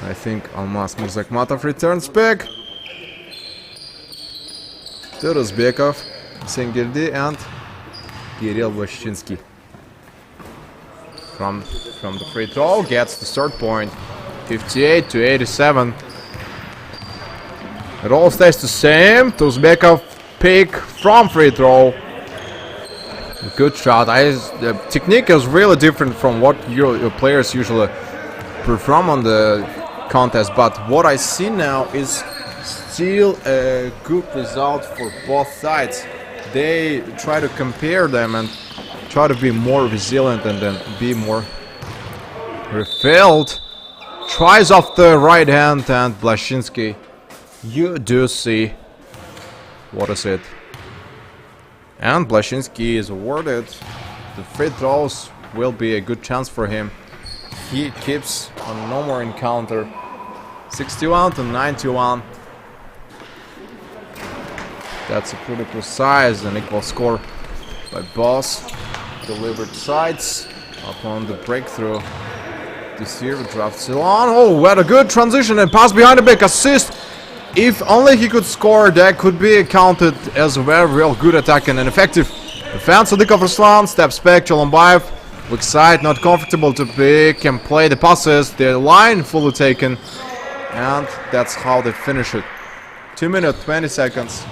I think Almas Murzakmatov returns back. Turusbekov, Sengirdi, and Kirill Blashinsky. From the free throw, gets the third point. 58-87. It all stays the same. Tuzbekov pick from free throw. Good shot. The technique is really different from what your players usually perform on the contest, but what I see now is still a good result for both sides. They try to compare them and try to be more resilient and then be more refilled. Tries off the right hand, and Blashinsky, you do see what is it. And Blashinsky is awarded the free throws. Will be a good chance for him. He keeps on no more encounter. 61-91. That's a pretty precise and equal score by Boss. Delivered sides upon the breakthrough. This year drafts it on. Oh, what a good transition and pass behind the big assist. If only he could score, that could be counted as a very real good attack and an effective defense. Sadikov Ruslan steps back. Cholombayev looks side, not comfortable to pick and play the passes. The line fully taken, and that's how they finish it. 2 minutes 20 seconds.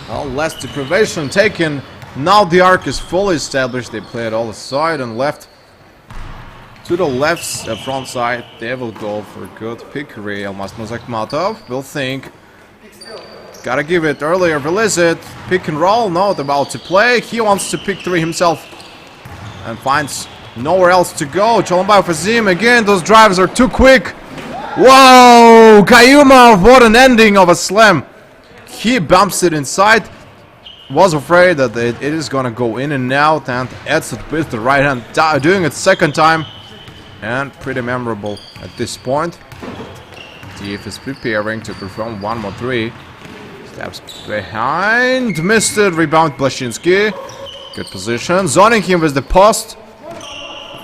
Well, less deprivation taken. Now the arc is fully established. They play it all aside and left. To the left front side, they will go for good pickery. Almas Mazakmatov will think. Gotta give it earlier, release it. Pick and roll, not about to play. He wants to pick three himself. And finds nowhere else to go. Cholombayev Azim again, those drives are too quick. Whoa! Kayumov, what an ending of a slam. He bumps it inside. Was afraid that it is gonna go in and out, and adds it with the right hand, doing it second time. And pretty memorable at this point. TF is preparing to perform one more three. Steps behind, missed it, rebound Blashinsky. Good position, zoning him with the post.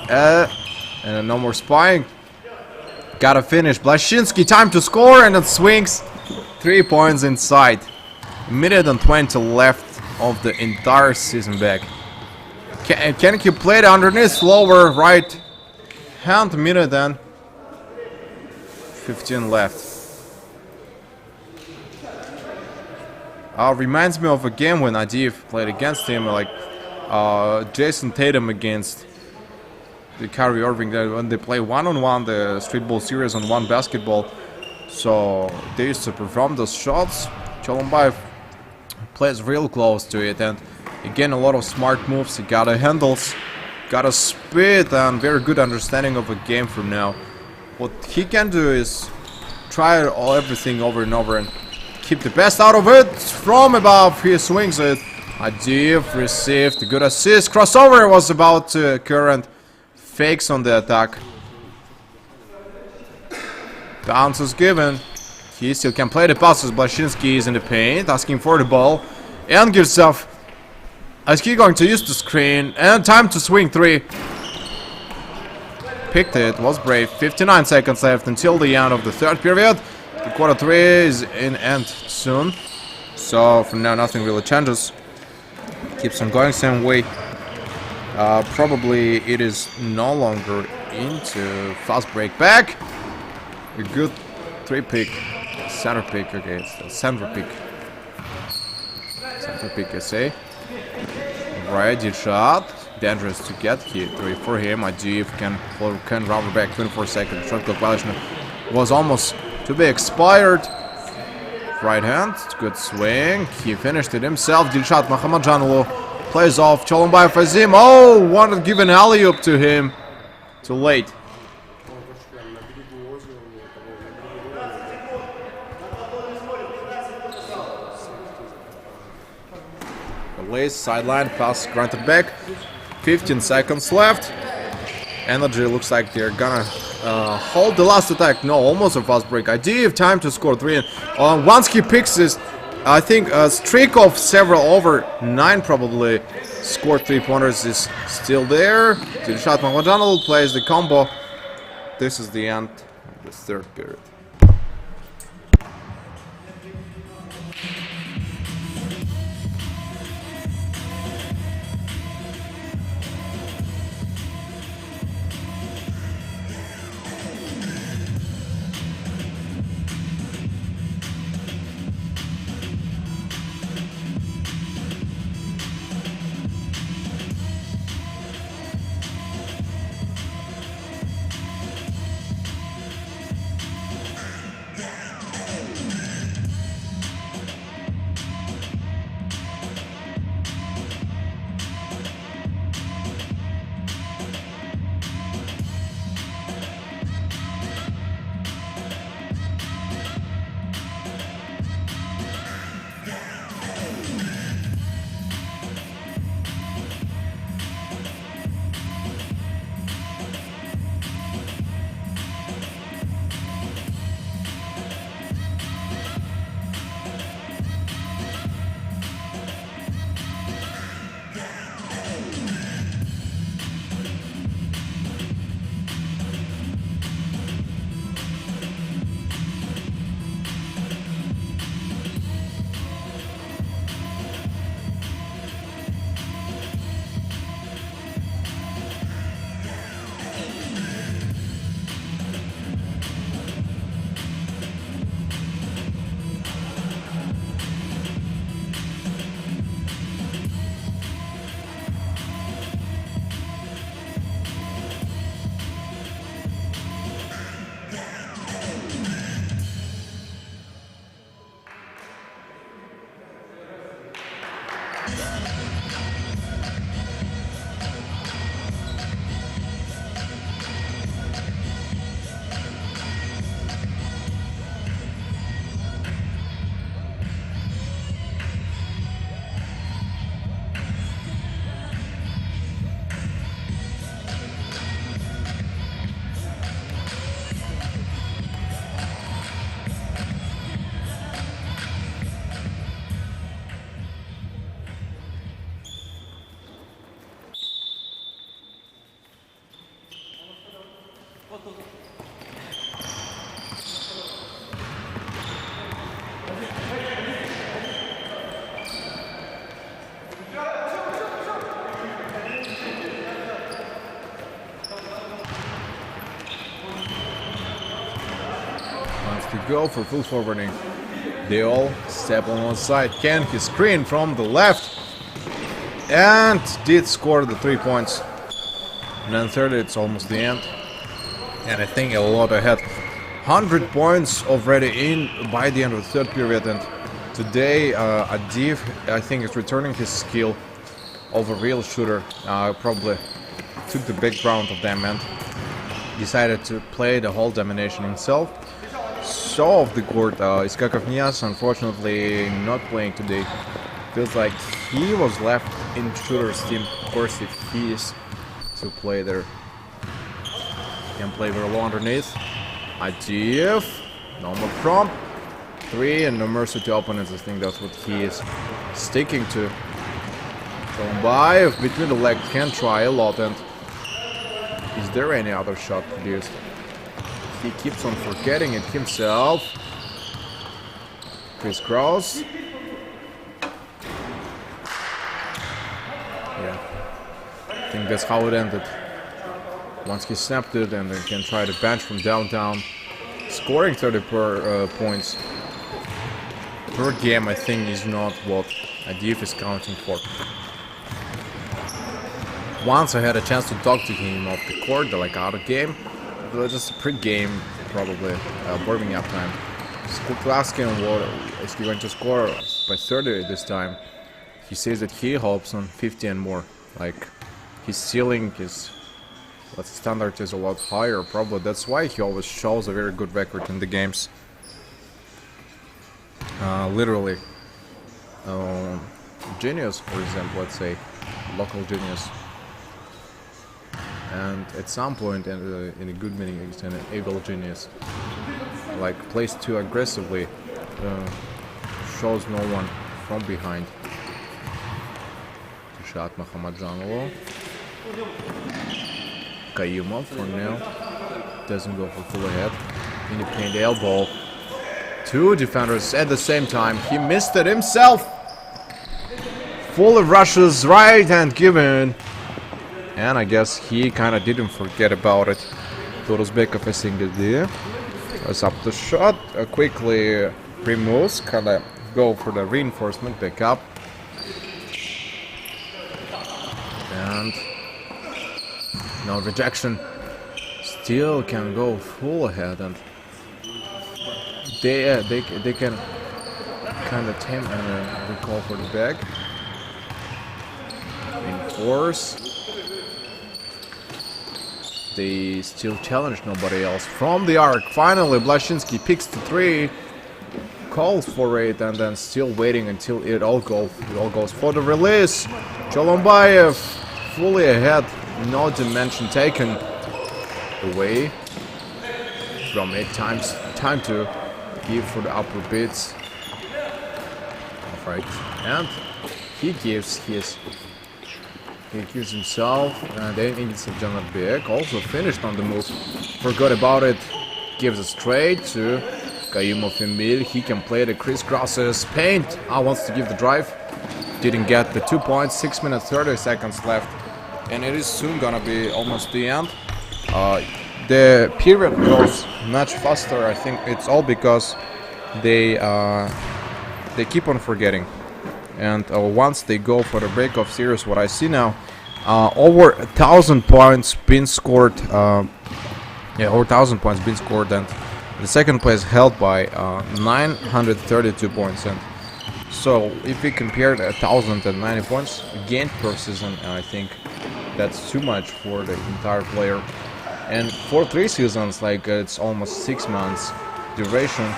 And no more spying. Gotta finish. Blashinsky, time to score, and it swings. 3 points inside. Minute and 20 left of the entire season back. Can he play it underneath lower right hand? Minute and 15 left. Reminds me of a game when Adiev played against him, like Jason Tatum against the Kyrie Irving, when they play one-on-one, the streetball series on one basketball. So they used to perform those shots. Cholombayev plays real close to it, and again a lot of smart moves. He got a handles, got a speed, and very good understanding of a game from now. What he can do is try everything over and over and keep the best out of it. From above, he swings it. Adiev received a good assist. Crossover was about to occur and fakes on the attack. Bounce is given. He still can play the passes. Blashinsky is in the paint, asking for the ball, and gives off. Is he going to use the screen? And time to swing three. Picked it, was brave. 59 seconds left until the end of the third period. The quarter three is in end soon. So for now, nothing really changes. Keeps on going same way. Probably it is no longer into fast break back. A good three pick. Center pick, okay, it's the center pick. Center pick, I say. Right, good shot. Dangerous to get here. Three for him. Adiev can rubber back. 24 seconds. Shot clock violation was almost to be expired. Right hand. Good swing. He finished it himself. Dilshat Mahamadjanoglu plays off. Cholombayev Azim. Oh, wanted to give an alley-oop to him. Too late. Release, sideline, pass granted back. 15 seconds left. Energy looks like they're gonna hold the last attack. No, almost a fast break. I do have time to score three. And once he picks this, I think a streak of several over 9 probably scored 3-pointers is still there. Dilshat Mahamadjanoglu plays the combo. This is the end of the third period. Wants to go for full forwarding. They all step on one side. Can he screen from the left? And did score the 3 points. 9:30, it's almost the end. And I think a lot ahead. 100 points already in by the end of the third period. And today, Adiv, I think, is returning his skill of a real shooter. Probably took the background of them and decided to play the whole domination himself. So off the court, Iskakov unfortunately not playing today. Feels like he was left in shooter's team. Of course, if he is to play there, can play very low underneath. ITF, no more prompt. 3 and no mercy to opponents. I think that's what he is sticking to. Kolombayev between the legs can try a lot. And is there any other shot produced? He keeps on forgetting it himself. Crisscross. Yeah, I think that's how it ended. Once he snapped it, and then can try to bench from downtown, scoring 30 points per game. I think is not what Adiv is counting for. Once I had a chance to talk to him off the court, like out of game, just a pre-game, probably warming up time. Asking what is he going to score by 30 this time. He says that he hopes on 50 and more. Like his ceiling is, standard is a lot higher. Probably that's why he always shows a very good record in the games. Literally, genius, for example, let's say local genius. And at some point in a good meaning, it's an evil genius. Like plays too aggressively, shows no one from behind. Shot Mahamadjanovo. Kayumov for now doesn't go for full ahead. In the paint, elbow. 2 defenders at the same time. He missed it himself. Fully rushes right hand given. And I guess he kind of didn't forget about it. Torosbekov, I think, is there. Was up the shot. Quickly removes. Kind of go for the reinforcement. Back up. And no rejection. Still can go full ahead. And they can kind of tame and recall for the bag. Reinforce. They still challenge nobody else from the arc. Finally, Blashinsky picks the 3, calls for it, and then still waiting until it all goes for the release. Kolombayev fully ahead, no dimension taken away from it. Time to give for the upper bits. Alright, and he gives himself, and then Janet Beck also finished on the move. Forgot about it. Gives it straight to Kayumov Emil. He can play the crisscrosses. Paint. Wants to give the drive. Didn't get the 2 points. 6 minutes 30 seconds left, and it is soon gonna be almost the end. The period goes much faster. I think it's all because they keep on forgetting. And once they go for the break-off series, what I see now, over 1,000 points been scored. Over 1,000 points been scored, and the second place held by 932 points. And so, if we compare 1,090 points gained per season, I think that's too much for the entire player. And for 3 seasons, like it's almost 6 months duration.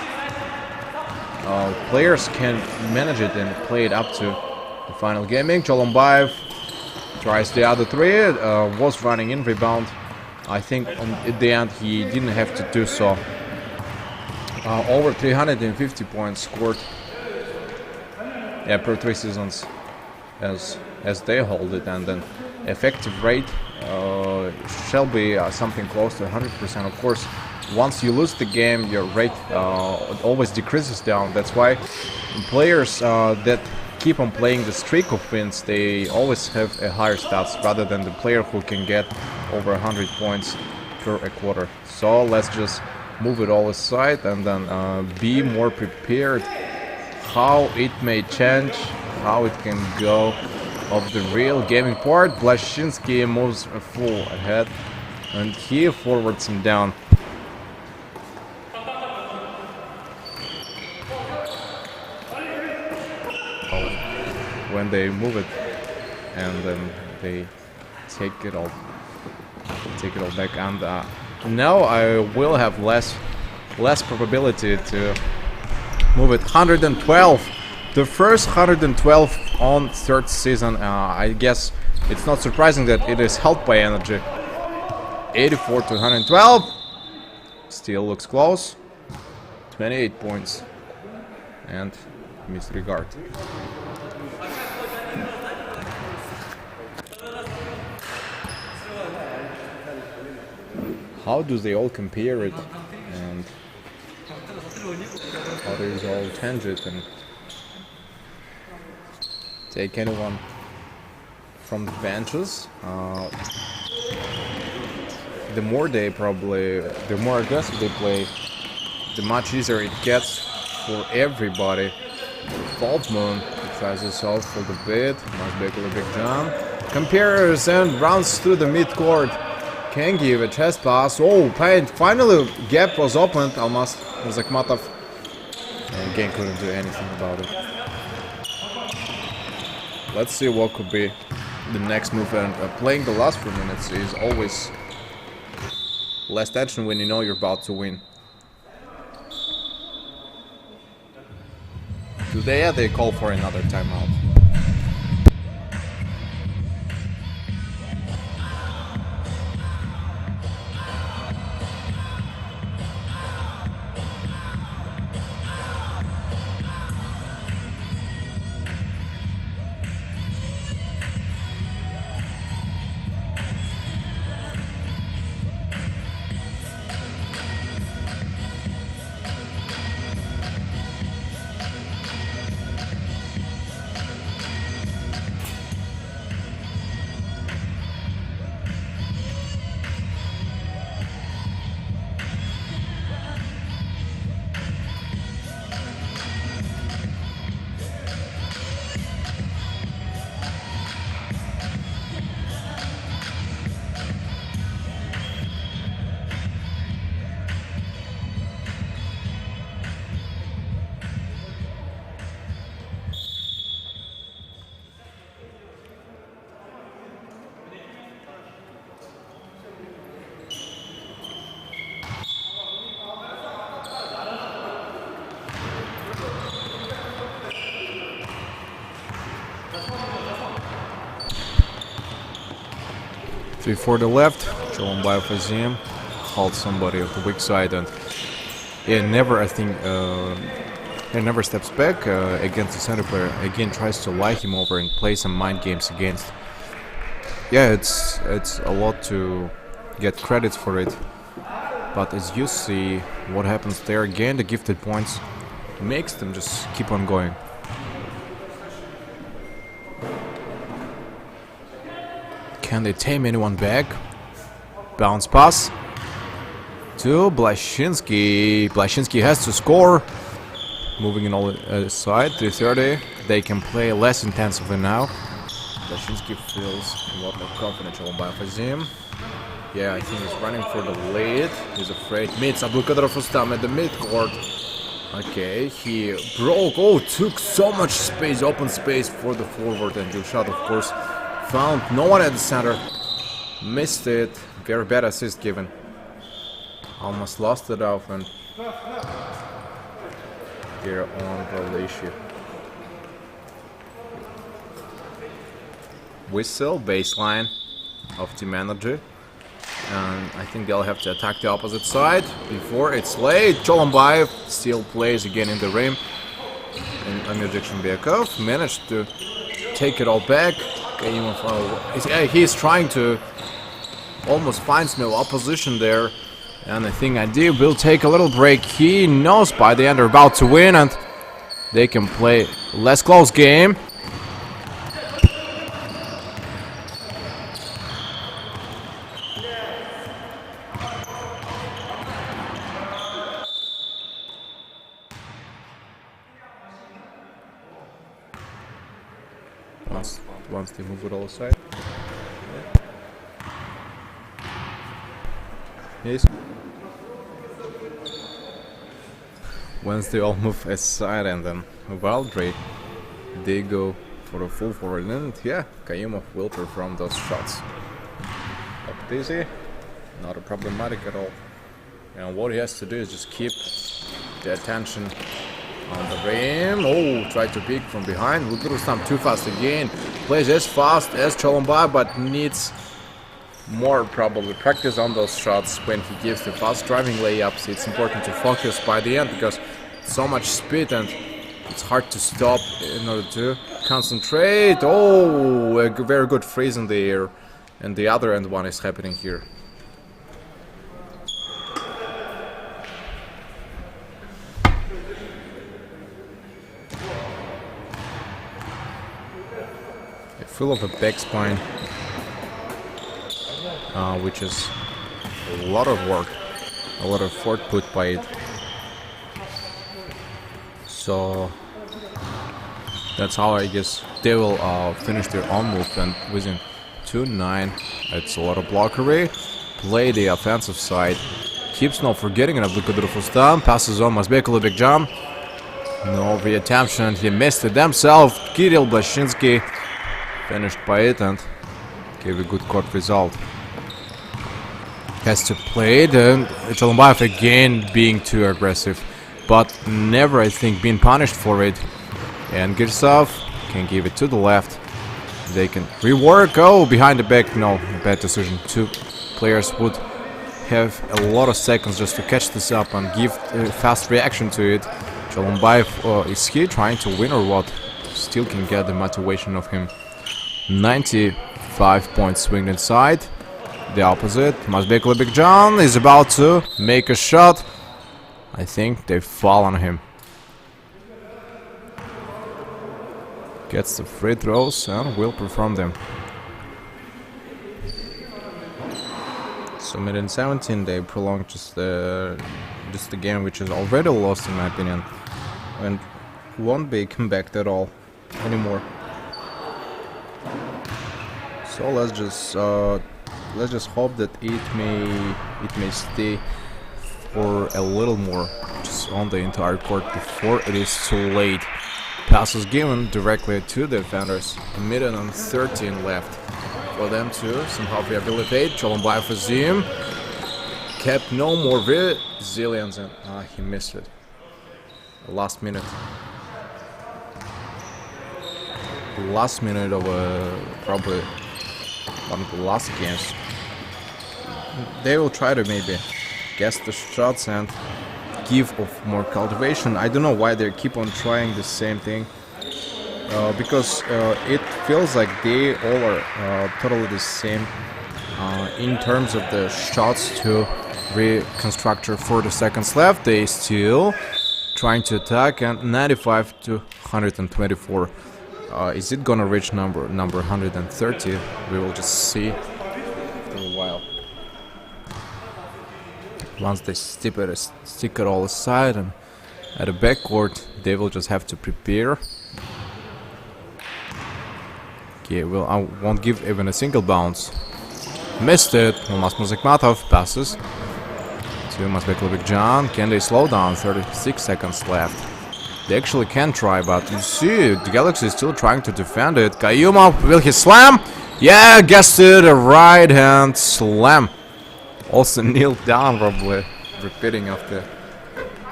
Players can manage it and play it up to the final gaming. Kolombayev tries the other 3, was running in rebound. I think at the end he didn't have to do so. Over 350 points scored, per 3 seasons as they hold it, and then effective rate shall be something close to 100%. Of course, once you lose the game, your rate always decreases down. That's why players that keep on playing the streak of wins, they always have a higher stats rather than the player who can get over 100 points per a quarter. So let's just move it all aside and then be more prepared how it may change, how it can go of the real gaming part. Blashinsky moves full ahead and he forwards him down. When they move it and then they take it all back, and now I will have less probability to move it. 112, the first 112 on third season. I guess it's not surprising that it is helped by energy. 84 to 112, still looks close. 28 points and misregard. How do they all compare it, and how they all change it and take anyone from the benches? The more the more aggressive they play, the much easier it gets for everybody. Fault Moon tries himself for the bit, must make a big jump. Compares and rounds through the mid-court. Can give a chest pass. Oh, paint. Finally, gap was opened. Almost was like Matov. And again, couldn't do anything about it. Let's see what could be the next move. And playing the last few minutes is always less tension when you know you're about to win. Today they call for another timeout. Three for the left, Cholan by Fazim, hold somebody of the weak side, and yeah, he never steps back against the center player. Again, tries to lie him over and play some mind games against. Yeah, it's a lot to get credits for it, but as you see what happens there, again the gifted points makes them just keep on going. Can they tame anyone back? Bounce pass to Blashinsky. Blashinsky has to score. Moving in all side, 330. They can play less intensively now. Blashinsky feels a lot more confidential by Fazim. Yeah, I think he's running for the lead. He's afraid. Meets Abdulkadir Rustam at the mid-court. Okay, he broke. Oh, took so much space, open space for the forward, and Dilshad, of course, found no one at the center. Missed it. Very bad assist given. Almost lost it off, and they're on the issue. Whistle, baseline of team energy. And I think they'll have to attack the opposite side before it's late. Cholambayev still plays again in the rim. And Amirjekshon Bekov managed to take it all back. He's trying to almost finds no opposition there. And I think ID will take a little break. He knows by the end they're about to win and they can play less close game. Once they move it all aside. Yes. Once they all move aside and then Valdry, they go for a full forward and yeah, Kayumov will perform those shots. Up easy, not a problematic at all. And what he has to do is just keep the attention on the rim. Oh, tried to peek from behind. Will go stamp too fast again. Plays as fast as Cholomba, but needs more probably practice on those shots when he gives the fast driving layups. It's important to focus by the end because so much speed and it's hard to stop in order to concentrate. Oh, a very good freeze in the air. And the other end one is happening here. Full of a back spine, which is a lot of work, a lot of effort put by it. So that's how I guess they will finish their own move, and within 2-9, it's a lot of blockery. Play the offensive side, keeps not forgetting it. Look at the full stun, passes on Mazbekulu big jump. No reattention, he missed it himself. Kirill Blashinsky finished by it and gave a good court result. Has to play it, and Cholombayev again being too aggressive, but never, I think, being punished for it. And Girsov can give it to the left. They can rework. Oh, behind the back. No, bad decision. Two players would have a lot of seconds just to catch this up and give a fast reaction to it. Cholombayev, is he trying to win or what? Still can get the motivation of him. 95 points swing inside. The opposite. Mazbekulu Big John is about to make a shot. I think they fall on him. Gets the free throws and will perform them. So minute 17, they prolonged just the game, which is already lost in my opinion, and won't be comeback at all anymore. So let's just hope that it may stay for a little more, just on the entire court before it is too late. Passes given directly to the defenders. A minute and 13 left for them to somehow rehabilitate. Cholombayev Azim kept no more resilience and he missed it. Last minute. Last minute of probably one of the last games. They will try to maybe guess the shots and give of more cultivation. I don't know why they keep on trying the same thing, because it feels like they all are totally the same in terms of the shots to reconstruct 40 seconds left. They still trying to attack, and 95 to 124. Is it gonna reach number 130? We will just see after a while. Once they stick it all aside and at the backcourt, they will just have to prepare. Okay, well, I won't give even a single bounce. Missed it. Mazbekmatov passes to Mazbekulu Big John. Can they slow down? 36 seconds left. They actually can try, but you see, the Galaxy is still trying to defend it. Kayumov, will he slam? Yeah, guessed it, a right hand slam. Also kneeled down, probably repeating of the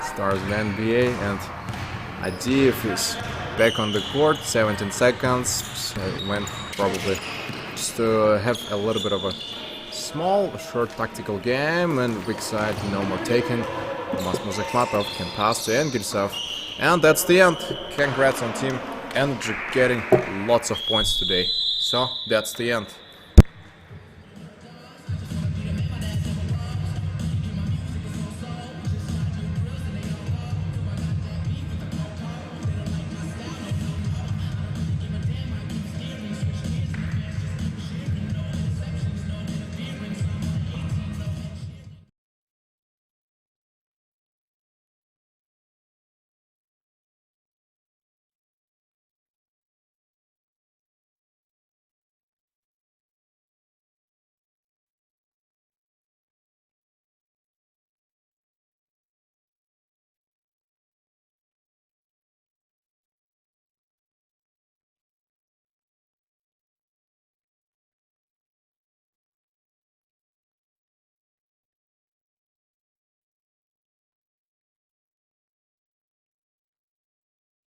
stars of the NBA, and Adiev is back on the court. 17 seconds. So went probably just to have a little bit of a small, short tactical game, and weak side no more taken. Mazbekmatov can pass to Engelsov, and that's the end. Congrats on Team Energy getting lots of points today. So that's the end.